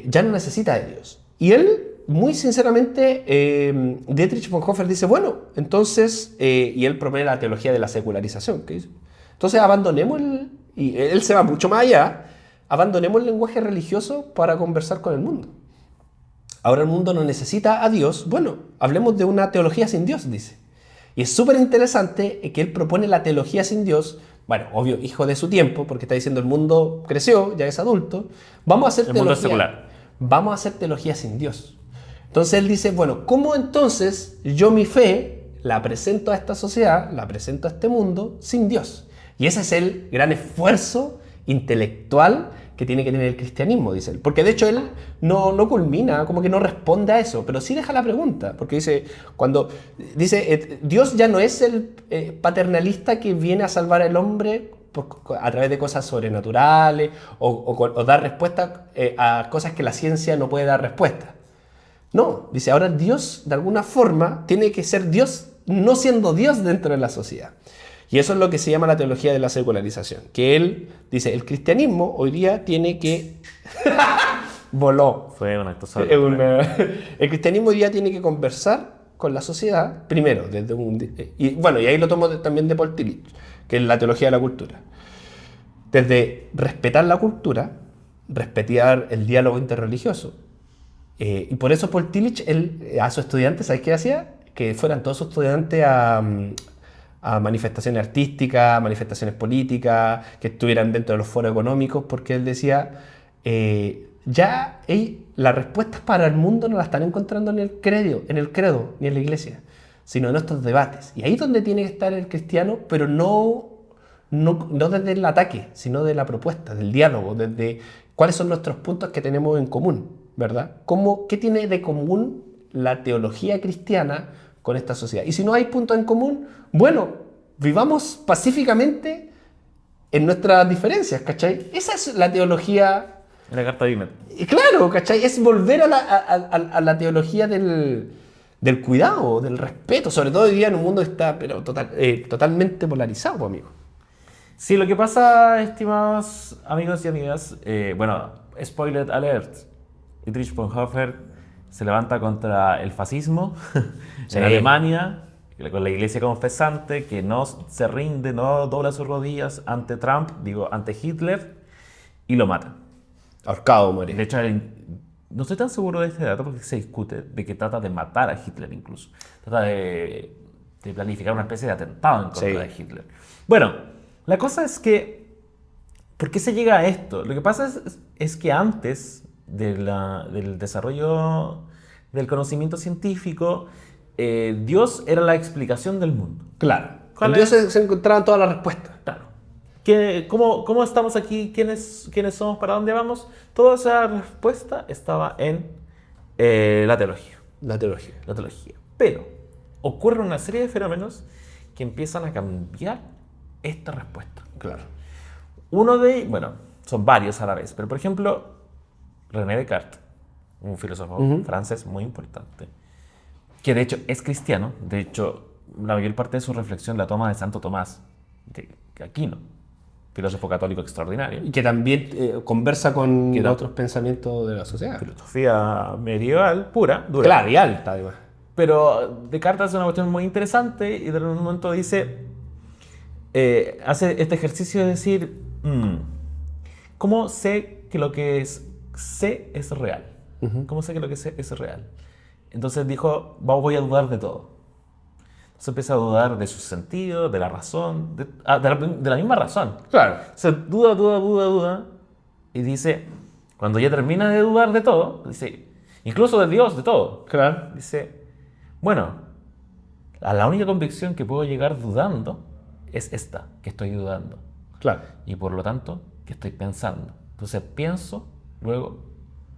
ya no necesita de Dios. Y él, muy sinceramente, Dietrich Bonhoeffer dice, bueno, entonces, y él propone la teología de la secularización, ¿qué dice? Entonces abandonemos y él se va mucho más allá, abandonemos el lenguaje religioso para conversar con el mundo. Ahora el mundo no necesita a Dios, bueno, hablemos de una teología sin Dios, dice. Y es súper interesante que él propone la teología sin Dios, bueno, obvio, hijo de su tiempo, porque está diciendo el mundo creció, ya es adulto, vamos a hacer el mundo es secular. Vamos a hacer teología sin Dios. Entonces él dice, bueno, ¿cómo entonces yo mi fe la presento a esta sociedad, la presento a este mundo sin Dios? Y ese es el gran esfuerzo intelectual que tiene que tener el cristianismo, dice él. Porque de hecho él no culmina, como que no responde a eso, pero sí deja la pregunta. Porque dice, Dios ya no es el paternalista que viene a salvar al hombre a través de cosas sobrenaturales o dar respuestas a cosas que la ciencia no puede dar respuesta. No, dice, ahora Dios de alguna forma tiene que ser Dios no siendo Dios dentro de la sociedad. Y eso es lo que se llama la teología de la secularización. Que él dice, el cristianismo hoy día tiene que... Voló. Fue un acto El cristianismo hoy día tiene que conversar con la sociedad, primero, desde y ahí lo tomo también de Paul Tillich, que es la teología de la cultura. Desde respetar la cultura, respetar el diálogo interreligioso. Y por eso Paul Tillich, él, a sus estudiantes, ¿sabes qué hacía? Que fueran todos sus estudiantes a manifestaciones artísticas, manifestaciones políticas, que estuvieran dentro de los foros económicos, porque él decía, las respuestas para el mundo no las están encontrando en el credo, ni en la iglesia, sino en estos debates. Y ahí es donde tiene que estar el cristiano, pero no desde el ataque, sino de la propuesta, del diálogo, desde cuáles son nuestros puntos que tenemos en común, ¿verdad? ¿Qué tiene de común la teología cristiana con esta sociedad? Y si no hay puntos en común, bueno, vivamos pacíficamente en nuestras diferencias, ¿cachai? Esa es la teología... La carta de Wigner. Claro, ¿cachai? Es volver a la teología del cuidado, del respeto, sobre todo hoy día en un mundo que está totalmente polarizado, amigo. Sí, lo que pasa, estimados amigos y amigas, spoiler alert, Dietrich Bonhoeffer se levanta contra el fascismo en Alemania, con la iglesia confesante, que no se rinde, no dobla sus rodillas ante ante Hitler, y lo mata. Ahorcado, muere. De hecho, no estoy tan seguro de este dato porque se discute de que trata de matar a Hitler incluso. Trata de planificar una especie de atentado en contra de Hitler. Bueno, la cosa es que, ¿por qué se llega a esto? Lo que pasa es que antes del desarrollo del conocimiento científico, Dios era la explicación del mundo. Claro. En Dios se encontraban todas las respuestas. Claro. ¿Cómo estamos aquí? ¿Quiénes somos? ¿Para dónde vamos? Toda esa respuesta estaba en la teología. La teología. Pero ocurre una serie de fenómenos que empiezan a cambiar esta respuesta. Claro. Uno de ellos, son varios a la vez, pero por ejemplo, René Descartes, un filósofo francés muy importante, que de hecho es cristiano. De hecho, la mayor parte de su reflexión la toma de Santo Tomás de Aquino, filósofo católico extraordinario. Y que también conversa con otros pensamientos de la sociedad. Filosofía medieval, pura, dura. Claro, y alta además. Pero Descartes hace una cuestión muy interesante y de un momento dice, hace este ejercicio de decir, ¿cómo sé que lo que sé es real? ¿Cómo sé que lo que sé es real? Entonces dijo, voy a dudar de todo. Entonces empieza a dudar de su sentido, de la razón, de la misma razón. Claro. Se duda. Y dice, cuando ya termina de dudar de todo, dice, incluso de Dios, de todo. Claro. Dice, bueno, a la única convicción que puedo llegar dudando es esta, que estoy dudando. Claro. Y por lo tanto, que estoy pensando. Entonces pienso, luego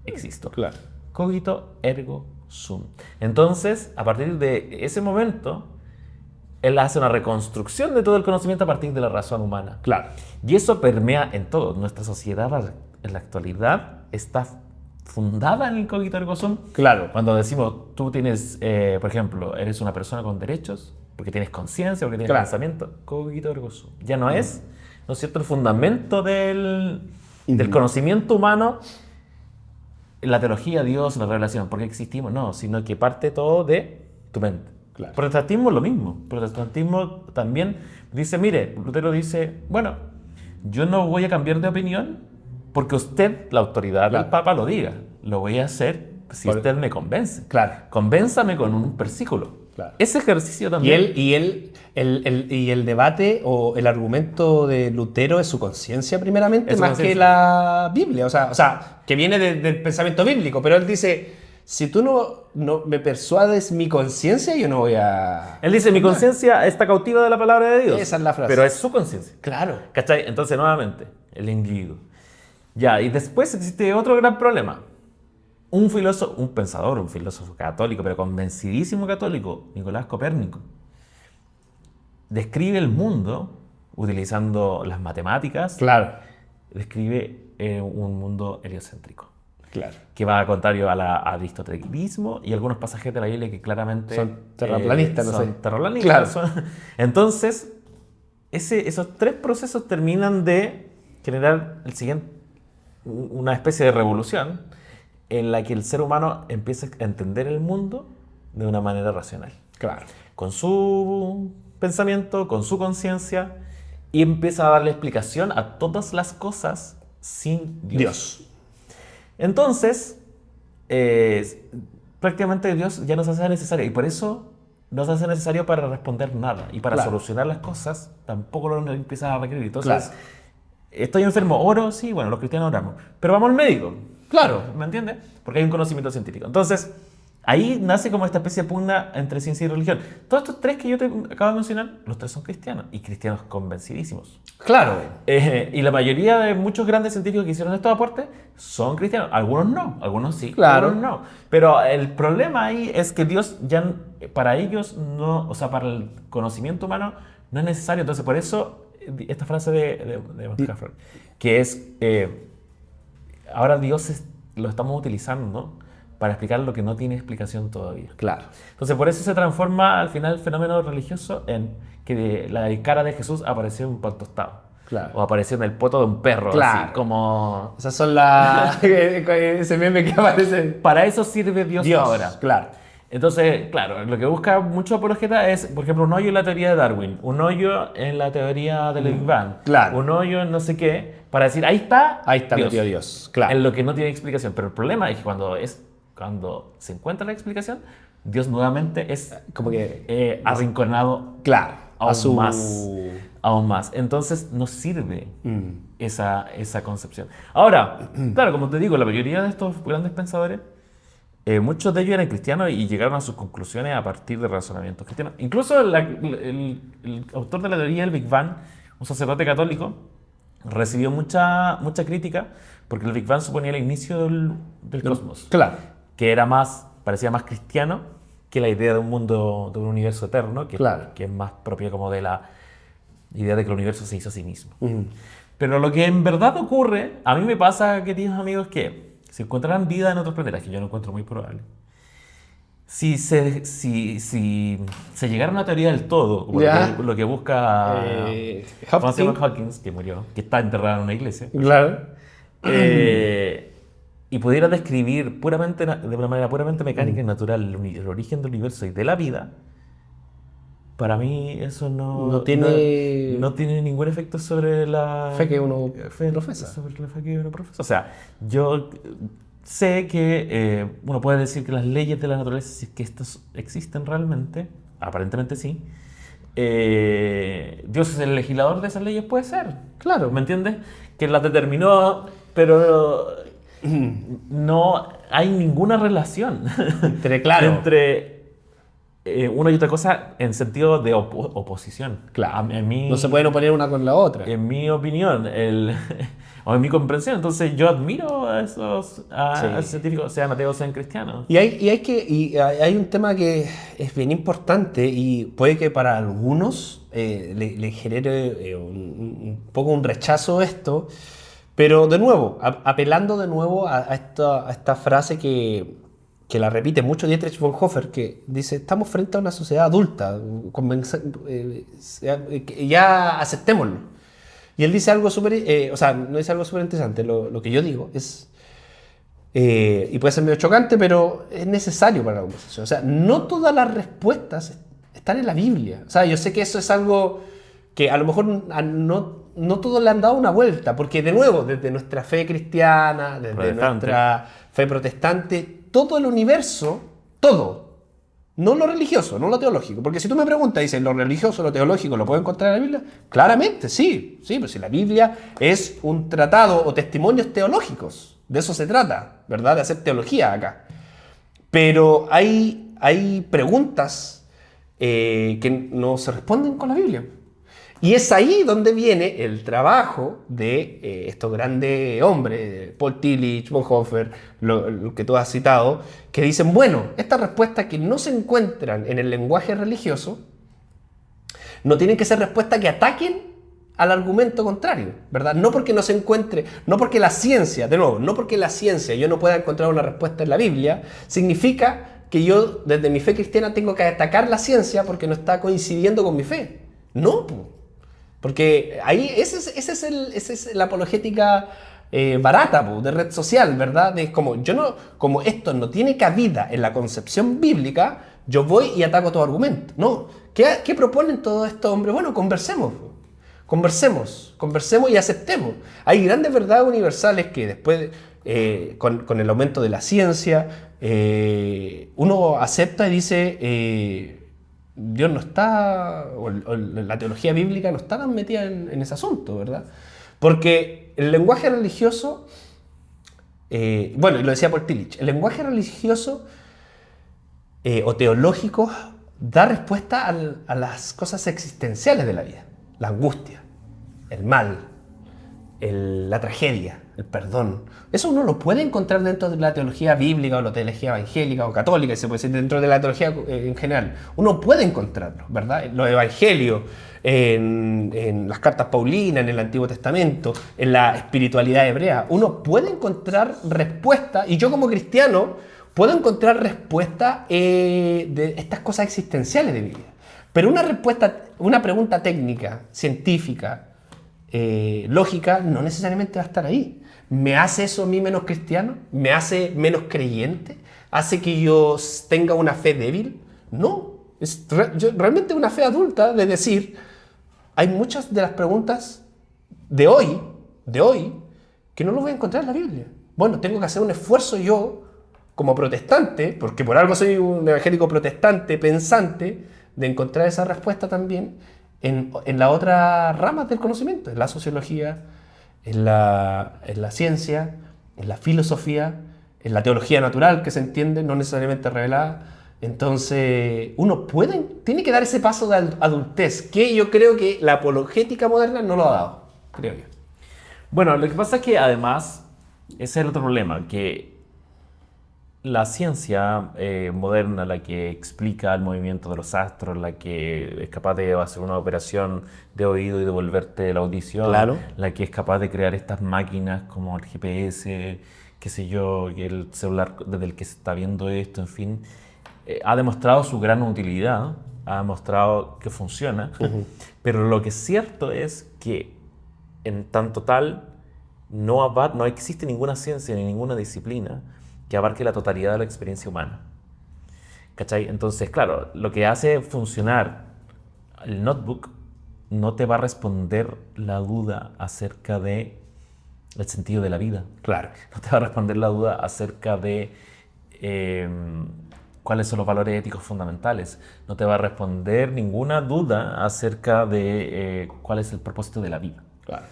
existo. Claro. Cogito ergo sum. Entonces, a partir de ese momento, él hace una reconstrucción de todo el conocimiento a partir de la razón humana. Claro. Y eso permea en todo. Nuestra sociedad en la actualidad está fundada en el cogito ergo sum. Claro. Cuando decimos, tú tienes, por ejemplo, eres una persona con derechos, porque tienes conciencia, porque tienes pensamiento, cogito ergo sum. Ya no es, ¿no es cierto?, el fundamento del conocimiento humano, la teología, Dios, la revelación, porque existimos, no, sino que parte todo de tu mente. Claro. Protestantismo es lo mismo. Protestantismo también dice, mire, Lutero dice, bueno, yo no voy a cambiar de opinión porque usted, la autoridad del Papa, lo diga. Lo voy a hacer si usted me convence. Claro. Convénzame con un versículo. Claro. Ese ejercicio también. Y el debate o el argumento de Lutero es su conciencia primeramente, más que la Biblia. O sea, que viene del pensamiento bíblico, pero él dice, si tú no me persuades mi conciencia, yo no voy a... Él dice, mi conciencia está cautiva de la palabra de Dios. Esa es la frase. Pero es su conciencia. Claro. ¿Cachai? Entonces, nuevamente, el individuo. Ya, y después existe otro gran problema. Un filósofo católico, pero convencidísimo católico, Nicolás Copérnico, describe el mundo utilizando las matemáticas, Claro, describe un mundo heliocéntrico, claro. que va contrario al aristotelismo y algunos pasajes de la Biblia que claramente Son terraplanistas, no sé. son terraplanistas. Claro. Entonces, esos tres procesos terminan de generar una especie de revolución en la que el ser humano empieza a entender el mundo de una manera racional. Claro. Con su pensamiento, con su conciencia, y empieza a darle explicación a todas las cosas sin Dios. Entonces, prácticamente Dios ya no se hace necesario, y por eso no se hace necesario para responder nada, y para Claro. solucionar las cosas tampoco lo empiezas a requerir. Entonces, Claro. estoy enfermo, oro, sí, bueno, los cristianos oramos, pero vamos al médico. Claro. ¿Me entiendes? Porque hay un conocimiento científico. Entonces, ahí nace como esta especie de pugna entre ciencia y religión. Todos estos tres que yo te acabo de mencionar, los tres son cristianos, y cristianos convencidísimos. Claro. Y la mayoría de muchos grandes científicos que hicieron estos aportes son cristianos. Algunos no, algunos sí, Claro. algunos no. Pero el problema ahí es que Dios ya, para ellos, no, o sea, para el conocimiento humano, no es necesario. Entonces, por eso, esta frase de Max Havell, que es, ahora Dios lo estamos utilizando, ¿no?, para explicar lo que no tiene explicación todavía. Claro. Entonces, por eso se transforma al final el fenómeno religioso en que la cara de Jesús apareció en un pan tostado. Claro. O apareció en el poto de un perro. Claro. Así como... Esas son las... ese meme que aparece. Para eso sirve Dios ahora. Claro. Entonces, claro, lo que busca mucho apologeta es, por ejemplo, un hoyo en la teoría de Darwin, un hoyo en la teoría del Big Bang, Claro. un hoyo en no sé qué, para decir, ahí está metido Dios. Claro. En lo que no tiene explicación. Pero el problema es que cuando se encuentra la explicación, Dios nuevamente es Como que... arrinconado Claro. aún más. Entonces nos sirve esa concepción. Ahora, claro, como te digo, la mayoría de estos grandes pensadores, muchos de ellos eran cristianos y llegaron a sus conclusiones a partir de razonamientos cristianos. Incluso el autor de la teoría del Big Bang, un sacerdote católico, recibió mucha crítica porque el Big Bang suponía el inicio del cosmos. Claro. Que parecía más cristiano que la idea de un mundo, de un universo eterno, que es más propia como de la idea de que el universo se hizo a sí mismo. Pero lo que en verdad ocurre, a mí me pasa, queridos amigos, que si encontraran vida en otros planetas, que yo no encuentro muy probable, si se llegara a una teoría del todo, como lo que busca ¿cómo se llama? Hawkins, que murió, que está enterrado en una iglesia, Claro. y pudiera describir de una manera puramente mecánica y natural el origen del universo y de la vida, para mí eso no tiene ningún efecto sobre la fe que uno profesa. Sobre la fe que uno profesa. O sea, yo sé que uno puede decir que las leyes de la naturaleza, si es que estas existen realmente, aparentemente sí, Dios es el legislador de esas leyes, puede ser. Claro. ¿Me entiendes? Que las determinó, pero no hay ninguna relación entre una y otra cosa en sentido de oposición. Claro. mí, no se pueden oponer una con la otra. En mi opinión, o en mi comprensión. Entonces yo admiro a esos científicos, sean ateos, sean cristianos. Y hay un tema que es bien importante y puede que para algunos le genere un poco un rechazo esto, pero de nuevo, apelando de nuevo a esta frase que la repite mucho Dietrich Bonhoeffer, que dice, estamos frente a una sociedad adulta, ya aceptémoslo. Y él dice algo súper, no dice algo súper interesante, lo que yo digo es, y puede ser medio chocante, pero es necesario para la conversación. O sea, no todas las respuestas están en la Biblia. O sea, yo sé que eso es algo que a lo mejor no todos le han dado una vuelta, porque de nuevo, desde nuestra fe cristiana, desde nuestra fe protestante, todo el universo, todo, no lo religioso, no lo teológico, porque si tú me preguntas, dices, ¿lo religioso, lo teológico, lo puedo encontrar en la Biblia? Claramente, sí, pues si la Biblia es un tratado o testimonios teológicos, de eso se trata, ¿verdad? De hacer teología acá. Pero hay preguntas que no se responden con la Biblia. Y es ahí donde viene el trabajo de estos grandes hombres, Paul Tillich, Bonhoeffer, lo que tú has citado, que dicen, bueno, estas respuestas que no se encuentran en el lenguaje religioso no tienen que ser respuestas que ataquen al argumento contrario, ¿verdad? No porque no se encuentre, no porque la ciencia, de nuevo, no porque la ciencia yo no pueda encontrar una respuesta en la Biblia, significa que yo desde mi fe cristiana tengo que atacar la ciencia porque no está coincidiendo con mi fe. No, porque ahí esa es la apologética barata de red social, ¿verdad? De como esto no tiene cabida en la concepción bíblica, yo voy y ataco todo argumento. No, ¿qué proponen todos estos hombres? Bueno, conversemos y aceptemos. Hay grandes verdades universales que después, con el aumento de la ciencia, uno acepta y dice, Dios no está, o la teología bíblica no está tan metida en ese asunto, ¿verdad? Porque el lenguaje religioso, bueno, y lo decía Paul Tillich, el lenguaje religioso o teológico da respuesta a las cosas existenciales de la vida. La angustia, el mal, la tragedia, el perdón. Eso uno lo puede encontrar dentro de la teología bíblica o la teología evangélica o católica, se puede decir, dentro de la teología en general. Uno puede encontrarlo, ¿verdad? Los evangelios, en las cartas paulinas, en el Antiguo Testamento, en la espiritualidad hebrea. Uno puede encontrar respuesta, y yo como cristiano puedo encontrar respuesta de estas cosas existenciales de mi vida. Pero una pregunta técnica, científica, lógica, no necesariamente va a estar ahí. ¿Me hace eso a mí menos cristiano? ¿Me hace menos creyente? ¿Hace que yo tenga una fe débil? No. Es realmente una fe adulta de decir, hay muchas de las preguntas de hoy, que no lo voy a encontrar en la Biblia. Bueno, tengo que hacer un esfuerzo yo, como protestante, porque por algo soy un evangélico protestante, pensante, de encontrar esa respuesta también en las otras ramas del conocimiento, en la sociología, en la ciencia, en la filosofía, en la teología natural que se entiende, no necesariamente revelada. Entonces, uno tiene que dar ese paso de adultez, que yo creo que la apologética moderna no lo ha dado, creo yo. Bueno, lo que pasa es que además, ese es el otro problema, que la ciencia moderna, la que explica el movimiento de los astros, la que es capaz de hacer una operación de oído y devolverte la audición, claro, la que es capaz de crear estas máquinas como el GPS, qué sé yo, y el celular desde el que se está viendo esto, en fin, ha demostrado su gran utilidad, ha demostrado que funciona, pero lo que es cierto es que en tanto tal no existe ninguna ciencia ni ninguna disciplina que abarque la totalidad de la experiencia humana. ¿Cachai? Entonces, claro, lo que hace funcionar el notebook no te va a responder la duda acerca de el sentido de la vida. Claro. No te va a responder la duda acerca de cuáles son los valores éticos fundamentales. No te va a responder ninguna duda acerca de cuál es el propósito de la vida. Claro.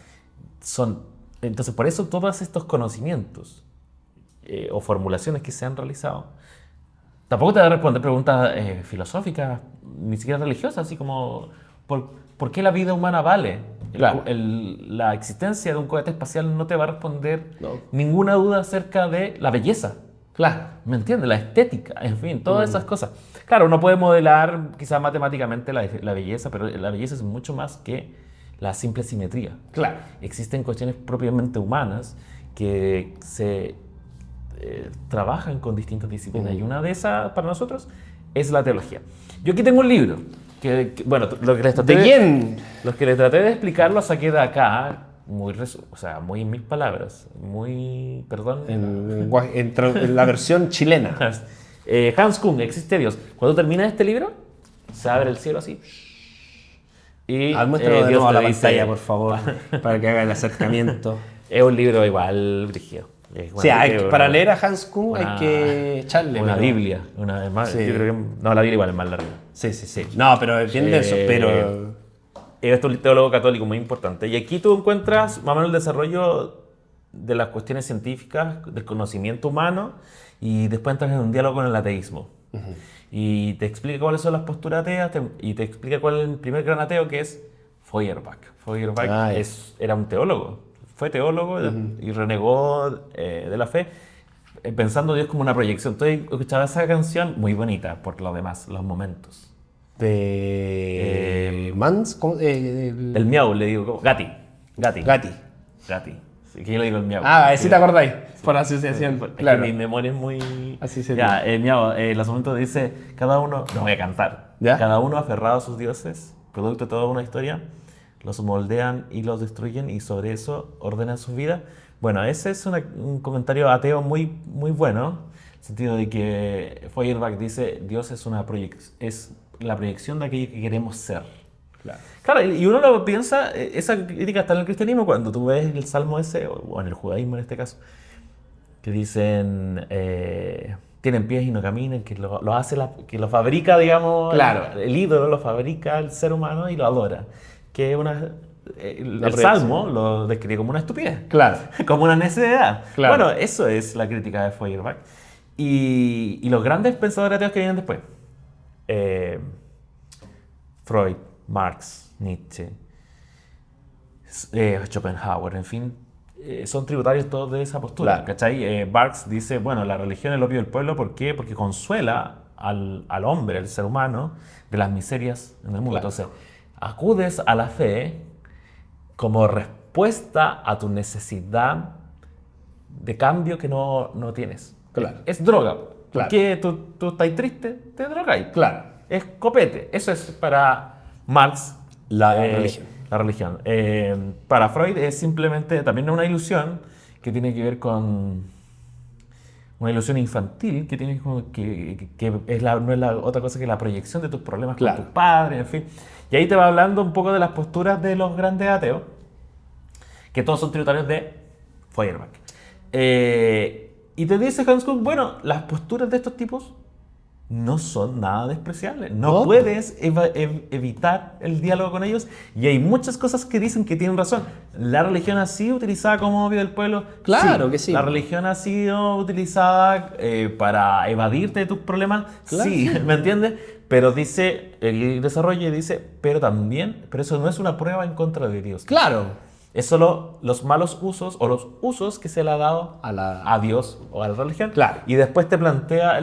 Entonces, por eso todos estos conocimientos o formulaciones que se han realizado, tampoco te va a responder preguntas filosóficas, ni siquiera religiosas, así como ¿por qué la vida humana vale? Claro. La existencia de un cohete espacial no te va a responder ninguna duda acerca de la belleza. Claro. ¿Me entiendes? La estética, en fin, todas esas cosas. Claro, uno puede modelar quizás matemáticamente la belleza, pero la belleza es mucho más que la simple simetría. Claro. Existen cuestiones propiamente humanas que se trabajan con distintas disciplinas, y una de esas para nosotros es la teología. Yo aquí tengo un libro bueno, lo que les traté de explicar lo saqué de acá, muy en mis palabras, en la versión chilena. Hans Kung, Existe Dios. Cuando termina este libro, se abre el cielo así. Y muéstralo de nuevo a la pantalla, por favor, para que haga el acercamiento. Es un libro igual, brígido. Sí, para leer a Hans Kung hay que echarle. Una Biblia. Sí. Yo creo que, la Biblia igual es más larga. Sí. No, pero entiende eso, pero... Es un teólogo católico muy importante. Y aquí tú encuentras más o menos el desarrollo de las cuestiones científicas, del conocimiento humano, y después entras en un diálogo con el ateísmo. Y te explica cuáles son las posturas ateas, y te explica cuál es el primer gran ateo, que es Feuerbach. Feuerbach era un teólogo. Fue teólogo y renegó de la fe, pensando Dios como una proyección. Entonces escuchaba esa canción muy bonita por lo demás, los momentos. De... Mans... ¿cómo? El miau, le digo. Gatti. Gatti. Sí, que yo le digo el miau. Ah, sí te acordáis. Por asociación. Es Claro. que mi memoria es muy... Así se Ya, el miau. El asunto dice, cada uno... No voy a cantar. ¿Ya? Cada uno aferrado a sus dioses, producto de toda una historia, los moldean y los destruyen y sobre eso ordenan sus vidas. Bueno, ese es un comentario ateo muy, muy bueno, en el sentido de que Feuerbach dice, Dios es es la proyección de aquello que queremos ser. Claro, y uno lo piensa, esa crítica está en el cristianismo cuando tú ves el salmo ese, o en el judaísmo en este caso, que dicen, tienen pies y no caminan, que lo hace que lo fabrica, digamos, Claro. el ídolo lo fabrica el ser humano y lo adora. Que es el proyección. salmo lo describe como una estupidez, Claro. como una necedad. Claro. Bueno, eso es la crítica de Feuerbach. Y los grandes pensadores ateos que vienen después, Freud, Marx, Nietzsche, Schopenhauer, en fin, son tributarios todos de esa postura, Claro. ¿cachai? Marx dice, bueno, la religión es el opio del pueblo, ¿por qué? Porque consuela al hombre, al ser humano, de las miserias en el mundo. Claro. Entonces, acudes a la fe como respuesta a tu necesidad de cambio que no tienes. Claro. Es droga. Claro. Porque tú estás triste, te drogáis. Claro. Es copete. Eso es para Marx La religión. La religión. Para Freud es simplemente también una ilusión que tiene que ver con una ilusión infantil que tiene que es no es la otra cosa que la proyección de tus problemas Claro. con tus padres, en fin. Y ahí te va hablando un poco de las posturas de los grandes ateos, que todos son tributarios de Feuerbach. Y te dice Hans Kuhn, bueno, las posturas de estos tipos no son nada despreciables. No No. puedes evitar el diálogo con ellos. Y hay muchas cosas que dicen que tienen razón. La religión ha sido utilizada como obvio del pueblo. Claro que sí. La religión ha sido utilizada para evadirte de tus problemas. Claro. Sí, ¿me entiendes? Pero dice, el desarrollo dice, pero eso no es una prueba en contra de Dios. Claro. Es solo los malos usos o los usos que se le ha dado A Dios o a la religión. Claro. Y después te plantea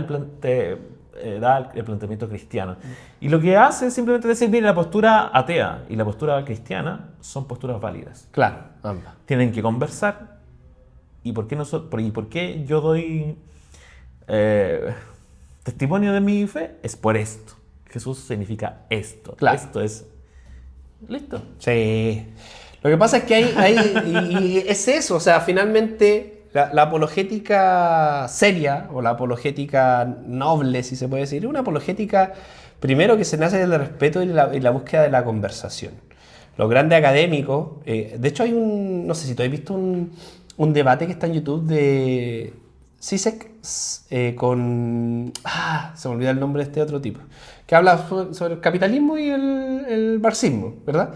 da el planteamiento cristiano. Y lo que hace es simplemente decir, mire, la postura atea y la postura cristiana son posturas válidas. Claro. Ambas. Tienen que conversar. ¿Y por qué yo doy testimonio de mi fe? Es por esto. Jesús significa esto. Claro. Esto es... Listo. Sí. Lo que pasa es que y es eso, o sea, finalmente la apologética seria o la apologética noble, si se puede decir, es una apologética primero que se nace del respeto y la búsqueda de la conversación. Los grandes académicos, de hecho hay no sé si tú has visto un debate que está en YouTube de Zizek con... se me olvida el nombre de este otro tipo, que habla sobre el capitalismo y el marxismo, ¿verdad?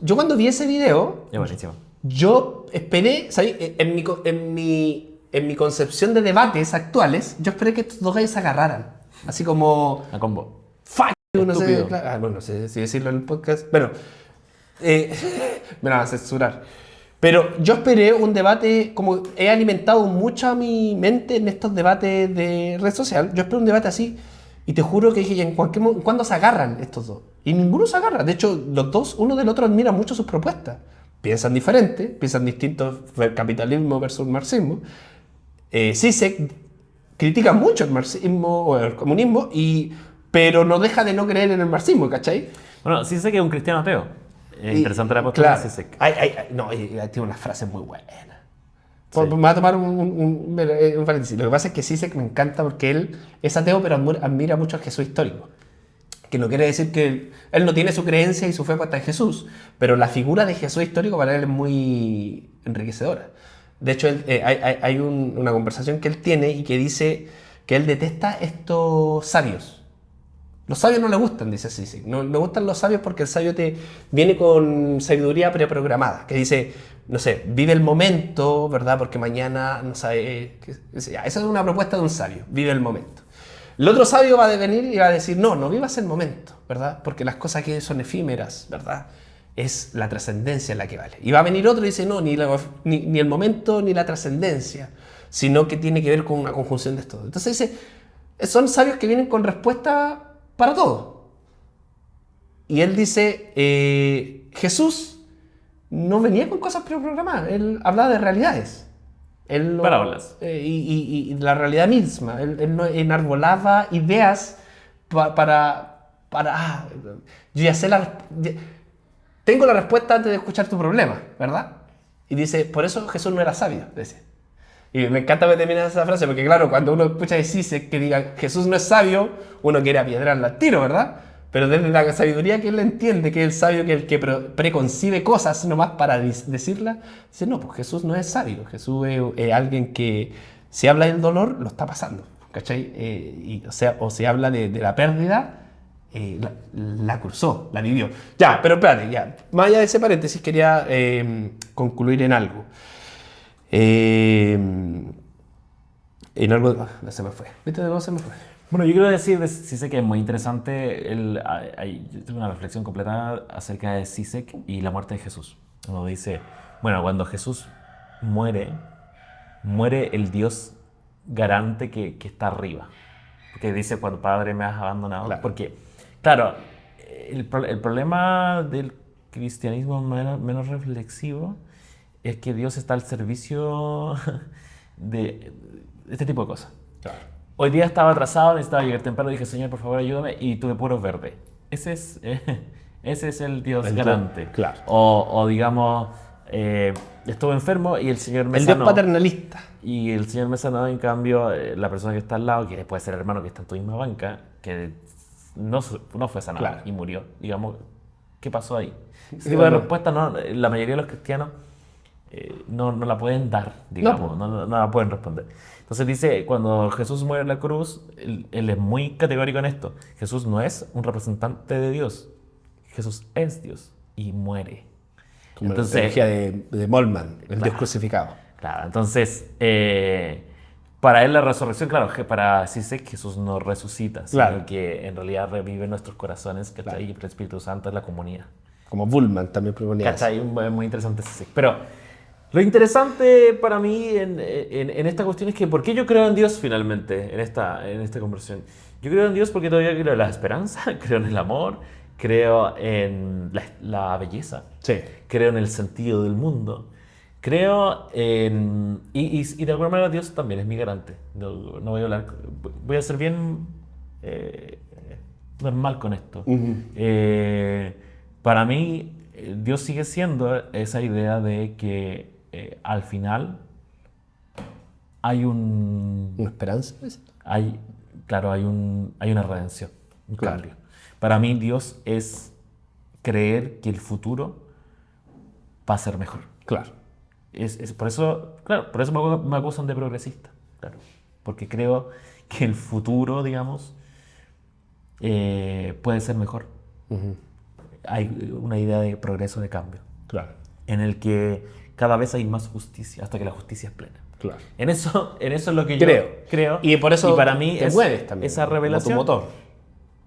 Yo cuando vi ese video, Es buenísimo. yo esperé, ¿sabes? En mi concepción de debates actuales, yo esperé que estos dos gallos se agarraran. Así como, A combo. fuck you, no sé, Estúpido. bueno, no sé si decirlo en el podcast. Bueno, me van a censurar. Pero yo esperé un debate, como he alimentado mucho a mi mente en estos debates de red social, yo esperé un debate así. Y te juro que dije, ¿cuándo se agarran estos dos? Y ninguno se agarra. De hecho, los dos, uno del otro, admira mucho sus propuestas. Piensan diferente, piensan distintos, capitalismo versus marxismo. Zizek critica mucho el marxismo o el comunismo, pero no deja de no creer en el marxismo, ¿cachai? Bueno, sí sé que es un cristiano ateo. Es interesante la postura Claro. de Zizek. Tiene unas frases muy buenas. Sí. Me voy a tomar un paréntesis. Lo que pasa es que Zizek me encanta porque él es ateo, pero admira mucho al Jesús histórico. Que no quiere decir que él no tiene su creencia y su fe puesta en Jesús, pero la figura de Jesús histórico para él es muy enriquecedora. De hecho, hay una conversación que él tiene y que dice que él detesta estos sabios. Los sabios no le gustan, dice Zizek. No le gustan los sabios porque el sabio te viene con sabiduría preprogramada, que dice, no sé, vive el momento, ¿verdad? Porque mañana no sabe... Esa es una propuesta de un sabio, vive el momento. El otro sabio va a venir y va a decir, no vivas el momento, ¿verdad? Porque las cosas que son efímeras, ¿verdad? Es la trascendencia la que vale. Y va a venir otro y dice, no, ni el momento ni la trascendencia, sino que tiene que ver con una conjunción de estos. Entonces dice, son sabios que vienen con respuesta para todo. Y él dice, Jesús no venía con cosas preprogramadas, él hablaba de realidades. Él Parábolas. Y la realidad misma. Él no enarbolaba ideas yo ya sé tengo la respuesta antes de escuchar tu problema, ¿verdad? Y dice, por eso Jesús no era sabio, dice. Y me encanta que termine esa frase, porque claro, cuando uno escucha de Zizek que diga Jesús no es sabio, uno quiere apiedrarla al tiro, ¿verdad? Pero desde la sabiduría que él entiende, que es el sabio que el que preconcibe cosas nomás para decirlas, dice, no, pues Jesús no es sabio. Jesús es alguien que, si habla del dolor, lo está pasando, ¿cachai? O si habla de la pérdida, la cruzó, la vivió. Ya, pero espérate, ya. Más allá de ese paréntesis, quería concluir en algo. En algo... se me fue. ¿Viste de cómo se me fue? Bueno, yo quiero decir de Zizek que es muy interesante. Yo tengo una reflexión completa acerca de Zizek y la muerte de Jesús. Uno dice, bueno, cuando Jesús muere el Dios garante que está arriba. Porque dice, cuando Padre me has abandonado. Claro. Porque, claro, el problema del cristianismo menos reflexivo es que Dios está al servicio de este tipo de cosas. Claro. Hoy día estaba atrasado, necesitaba llegar temprano, dije, Señor, por favor, ayúdame, y tuve puros verdes. Ese es el Dios garante. Claro. O digamos, estuve enfermo y el Señor me sanó. El Dios paternalista. Y el Señor me sanó, en cambio, la persona que está al lado, que puede ser el hermano que está en tu misma banca, que no fue sanado, claro, y murió. Digamos, ¿qué pasó ahí? Ese tipo de respuesta, la mayoría de los cristianos no la pueden dar, digamos, no la pueden responder. Entonces dice, cuando Jesús muere en la cruz, él es muy categórico en esto. Jesús no es un representante de Dios. Jesús es Dios y muere. Como entonces, la teología de Moltmann, el Dios crucificado. Claro, entonces, para él la resurrección, claro, para Zizek Jesús no resucita, sino claro, que en realidad revive en nuestros corazones, ¿cachai? Claro. Y el Espíritu Santo es la comunidad. Como Bullman también proponía. ¿Cachai? Muy interesante Zizek. Pero lo interesante para mí en esta cuestión es que ¿por qué yo creo en Dios finalmente en esta conversión? Yo creo en Dios porque todavía creo en la esperanza, creo en el amor, creo en la belleza, sí, creo en el sentido del mundo, creo en... Y de alguna manera Dios también es mi garante. No voy a hablar... Voy a ser bien normal con esto. Para mí, Dios sigue siendo esa idea de que al final hay ¿una esperanza? Claro, hay una redención, un cambio. Para mí Dios es creer que el futuro va a ser mejor. Claro. Por eso me acusan de progresista. Claro. Porque creo que el futuro, digamos, puede ser mejor. Hay una idea de progreso, de cambio. Claro. En el que cada vez hay más justicia, hasta que la justicia es plena. Claro. En eso es lo que yo creo. Y por eso para mí te mueves también. Esa revelación como tu motor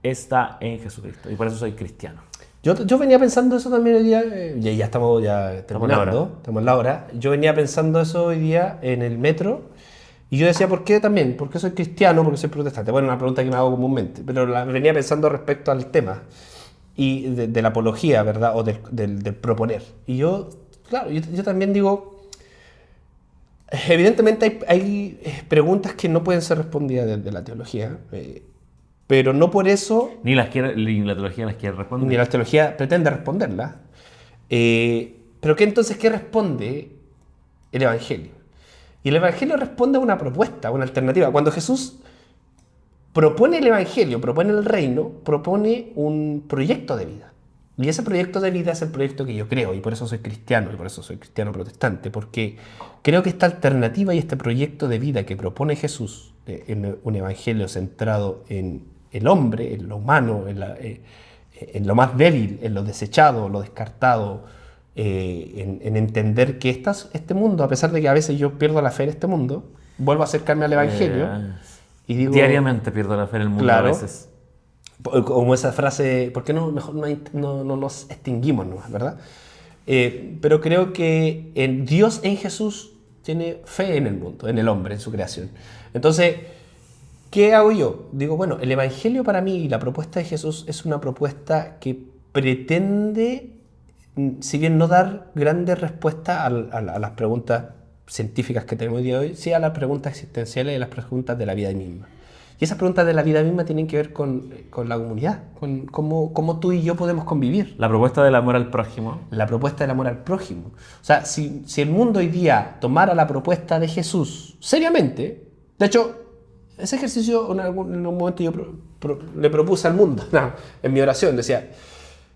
está en Jesucristo. Y por eso soy cristiano. Yo venía pensando eso también hoy día. Ya estamos terminando. Estamos en la hora. Yo venía pensando eso hoy día en el metro. Y yo decía, ¿por qué también? ¿Por qué soy cristiano? ¿Por qué soy protestante? Bueno, una pregunta que me hago comúnmente. Pero venía pensando respecto al tema. Y de la apología, ¿verdad? O del proponer. Y yo también digo... Evidentemente hay preguntas que no pueden ser respondidas desde la teología, pero no por eso... Ni la teología las quiere responder. Ni la teología pretende responderlas. Pero ¿qué responde el Evangelio? Y el Evangelio responde a una propuesta, a una alternativa. Cuando Jesús propone el Evangelio, propone el reino, propone un proyecto de vida. Y ese proyecto de vida es el proyecto que yo creo, y por eso soy cristiano, y por eso soy cristiano protestante, porque creo que esta alternativa y este proyecto de vida que propone Jesús, en un evangelio centrado en el hombre, en lo humano, en lo más débil, en lo desechado, lo descartado, en entender que este mundo, a pesar de que a veces yo pierdo la fe en este mundo, vuelvo a acercarme al evangelio y digo... Diariamente pierdo la fe en el mundo, claro, a veces. Como esa frase, ¿por qué mejor no nos extinguimos nomás, verdad? Pero creo que Dios en Jesús tiene fe en el mundo, en el hombre, en su creación. Entonces, ¿qué hago yo? Digo, bueno, el Evangelio para mí y la propuesta de Jesús es una propuesta que pretende, si bien no dar grandes respuestas a las preguntas científicas que tenemos hoy día, sí a las preguntas existenciales y a las preguntas de la vida misma. Y esas preguntas de la vida misma tienen que ver con la comunidad, con cómo tú y yo podemos convivir. La propuesta del amor al prójimo. La propuesta del amor al prójimo. O sea, si el mundo hoy día tomara la propuesta de Jesús seriamente, de hecho, ese ejercicio en un momento yo le propuse al mundo, en mi oración, decía,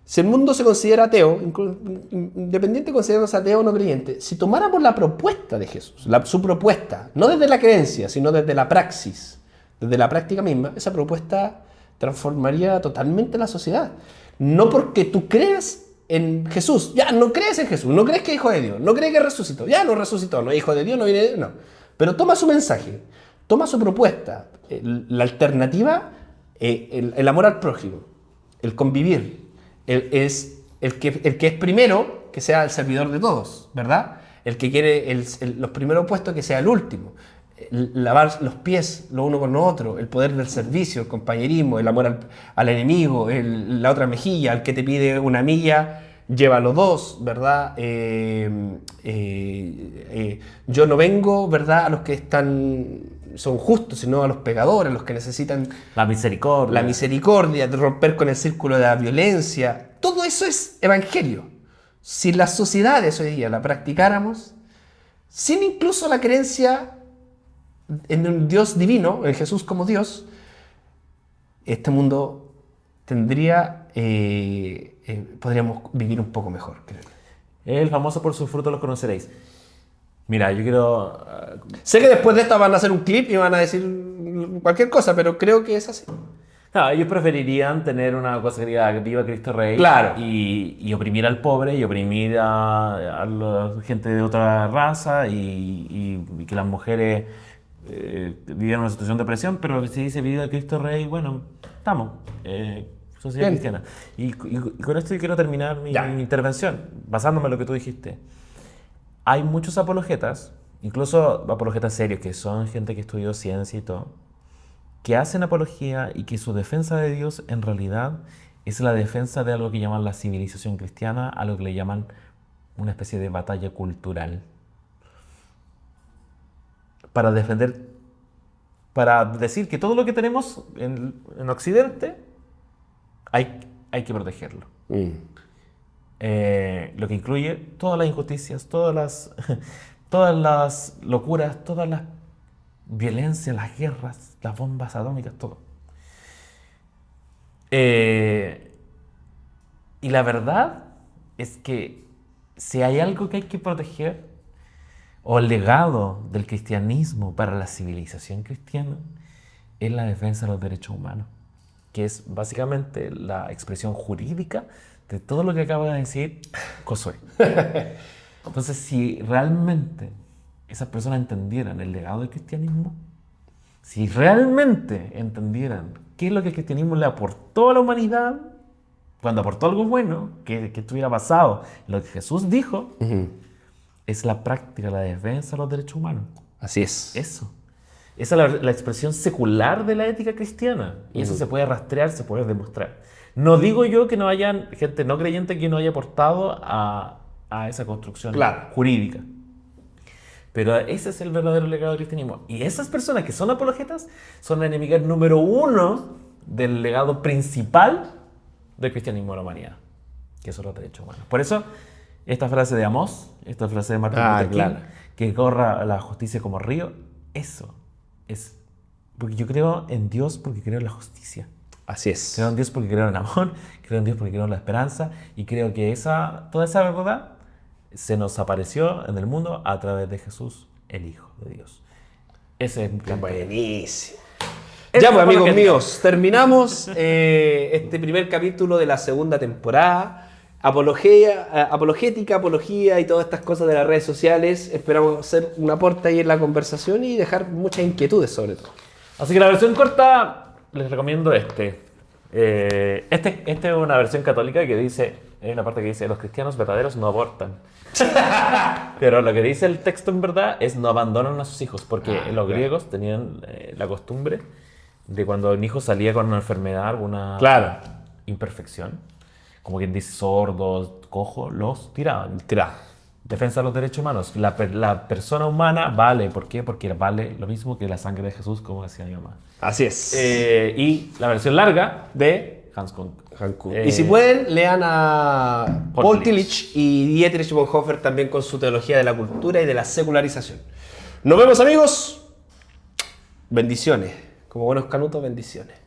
si el mundo se considera ateo, independiente de considerarnos ateo o no creyente, si tomáramos la propuesta de Jesús, su propuesta, no desde la creencia, sino desde la praxis, desde la práctica misma, esa propuesta transformaría totalmente la sociedad. No porque tú creas en Jesús, ya no crees en Jesús, no crees que es hijo de Dios, no crees que resucitó, ya no resucitó, no es hijo de Dios, no viene de Dios, no. Pero toma su mensaje, toma su propuesta, la alternativa, el amor al prójimo, el convivir, el que es primero, que sea el servidor de todos, ¿verdad? El que quiere los primeros puestos, que sea el último. Lavar los pies lo uno con lo otro, el poder del servicio, el compañerismo, el amor al enemigo, la otra mejilla, el que te pide una milla, llévalo dos, ¿verdad? Yo no vengo, ¿verdad?, a los que son justos, sino a los pecadores, a los que necesitan la misericordia, de romper con el círculo de la violencia. Todo eso es evangelio. Si las sociedades hoy día la practicáramos, sin incluso la creencia en un Dios divino, en Jesús como Dios, este mundo podríamos vivir un poco mejor, creo. El famoso por sus frutos los conoceréis. Mira, yo quiero... Sé que después de esto van a hacer un clip y van a decir cualquier cosa, pero creo que es así. Claro, ellos preferirían tener una cosa que diga viva Cristo Rey, claro, y oprimir al pobre y oprimir a la gente de otra raza y que las mujeres vivieran una situación de presión, pero si dice viva Cristo Rey, bueno, estamos, sociedad cristiana. Y con esto yo quiero terminar mi intervención, basándome en lo que tú dijiste. Hay muchos apologetas, incluso apologetas serios, que son gente que estudió ciencia y todo, que hacen apología y que su defensa de Dios en realidad es la defensa de algo que llaman la civilización cristiana, algo que le llaman una especie de batalla cultural. Para defender, para decir que todo lo que tenemos en Occidente hay que protegerlo. Lo que incluye todas las injusticias, todas las locuras, todas las violencias, las guerras, las bombas atómicas, todo. Y la verdad es que si hay algo que hay que proteger, o el legado del cristianismo para la civilización cristiana, es la defensa de los derechos humanos, que es básicamente la expresión jurídica de todo lo que acaba de decir Josué. Entonces, si realmente esas personas entendieran el legado del cristianismo, si realmente entendieran qué es lo que el cristianismo le aportó a la humanidad, cuando aportó algo bueno, que estuviera basado en lo que Jesús dijo, es la práctica, la defensa de los derechos humanos. Así es. Eso. Esa es la expresión secular de la ética cristiana. Y eso se puede rastrear, se puede demostrar. No digo yo que no haya gente no creyente que no haya aportado a esa construcción jurídica. Pero ese es el verdadero legado del cristianismo. Y esas personas que son apologetas son la enemiga número uno del legado principal del cristianismo de la humanidad, que son los derechos humanos. Por eso, esta frase de Amós, esta frase de Martin Luther King, que corra la justicia como río, eso es. Porque yo creo en Dios porque creo en la justicia. Así es. Creo en Dios porque creo en el amor, creo en Dios porque creo en la esperanza, y creo que toda esa verdad se nos apareció en el mundo a través de Jesús, el Hijo de Dios. Ese es mi plan. Buenísimo. Ya pues, amigos míos, terminamos este primer capítulo de la segunda temporada. Apologética, apología y todas estas cosas de las redes sociales. Esperamos hacer un aporte ahí en la conversación y dejar muchas inquietudes sobre todo. Así que la versión corta, les recomiendo este es una versión católica que dice, hay una parte que dice, los cristianos verdaderos no abortan. Pero lo que dice el texto en verdad es no abandonan a sus hijos, porque los griegos tenían la costumbre de cuando un hijo salía con una enfermedad, alguna imperfección, como quien dice, sordos, cojos, los tiraban. Tirá. Defensa de los derechos humanos. La persona humana vale. ¿Por qué? Porque vale lo mismo que la sangre de Jesús, como decía mi mamá. Así es. Y la versión larga de Hans Kung. Y si pueden, lean a Paul Tillich y Dietrich Bonhoeffer también con su teología de la cultura y de la secularización. Nos vemos, amigos. Bendiciones. Como buenos canutos, bendiciones.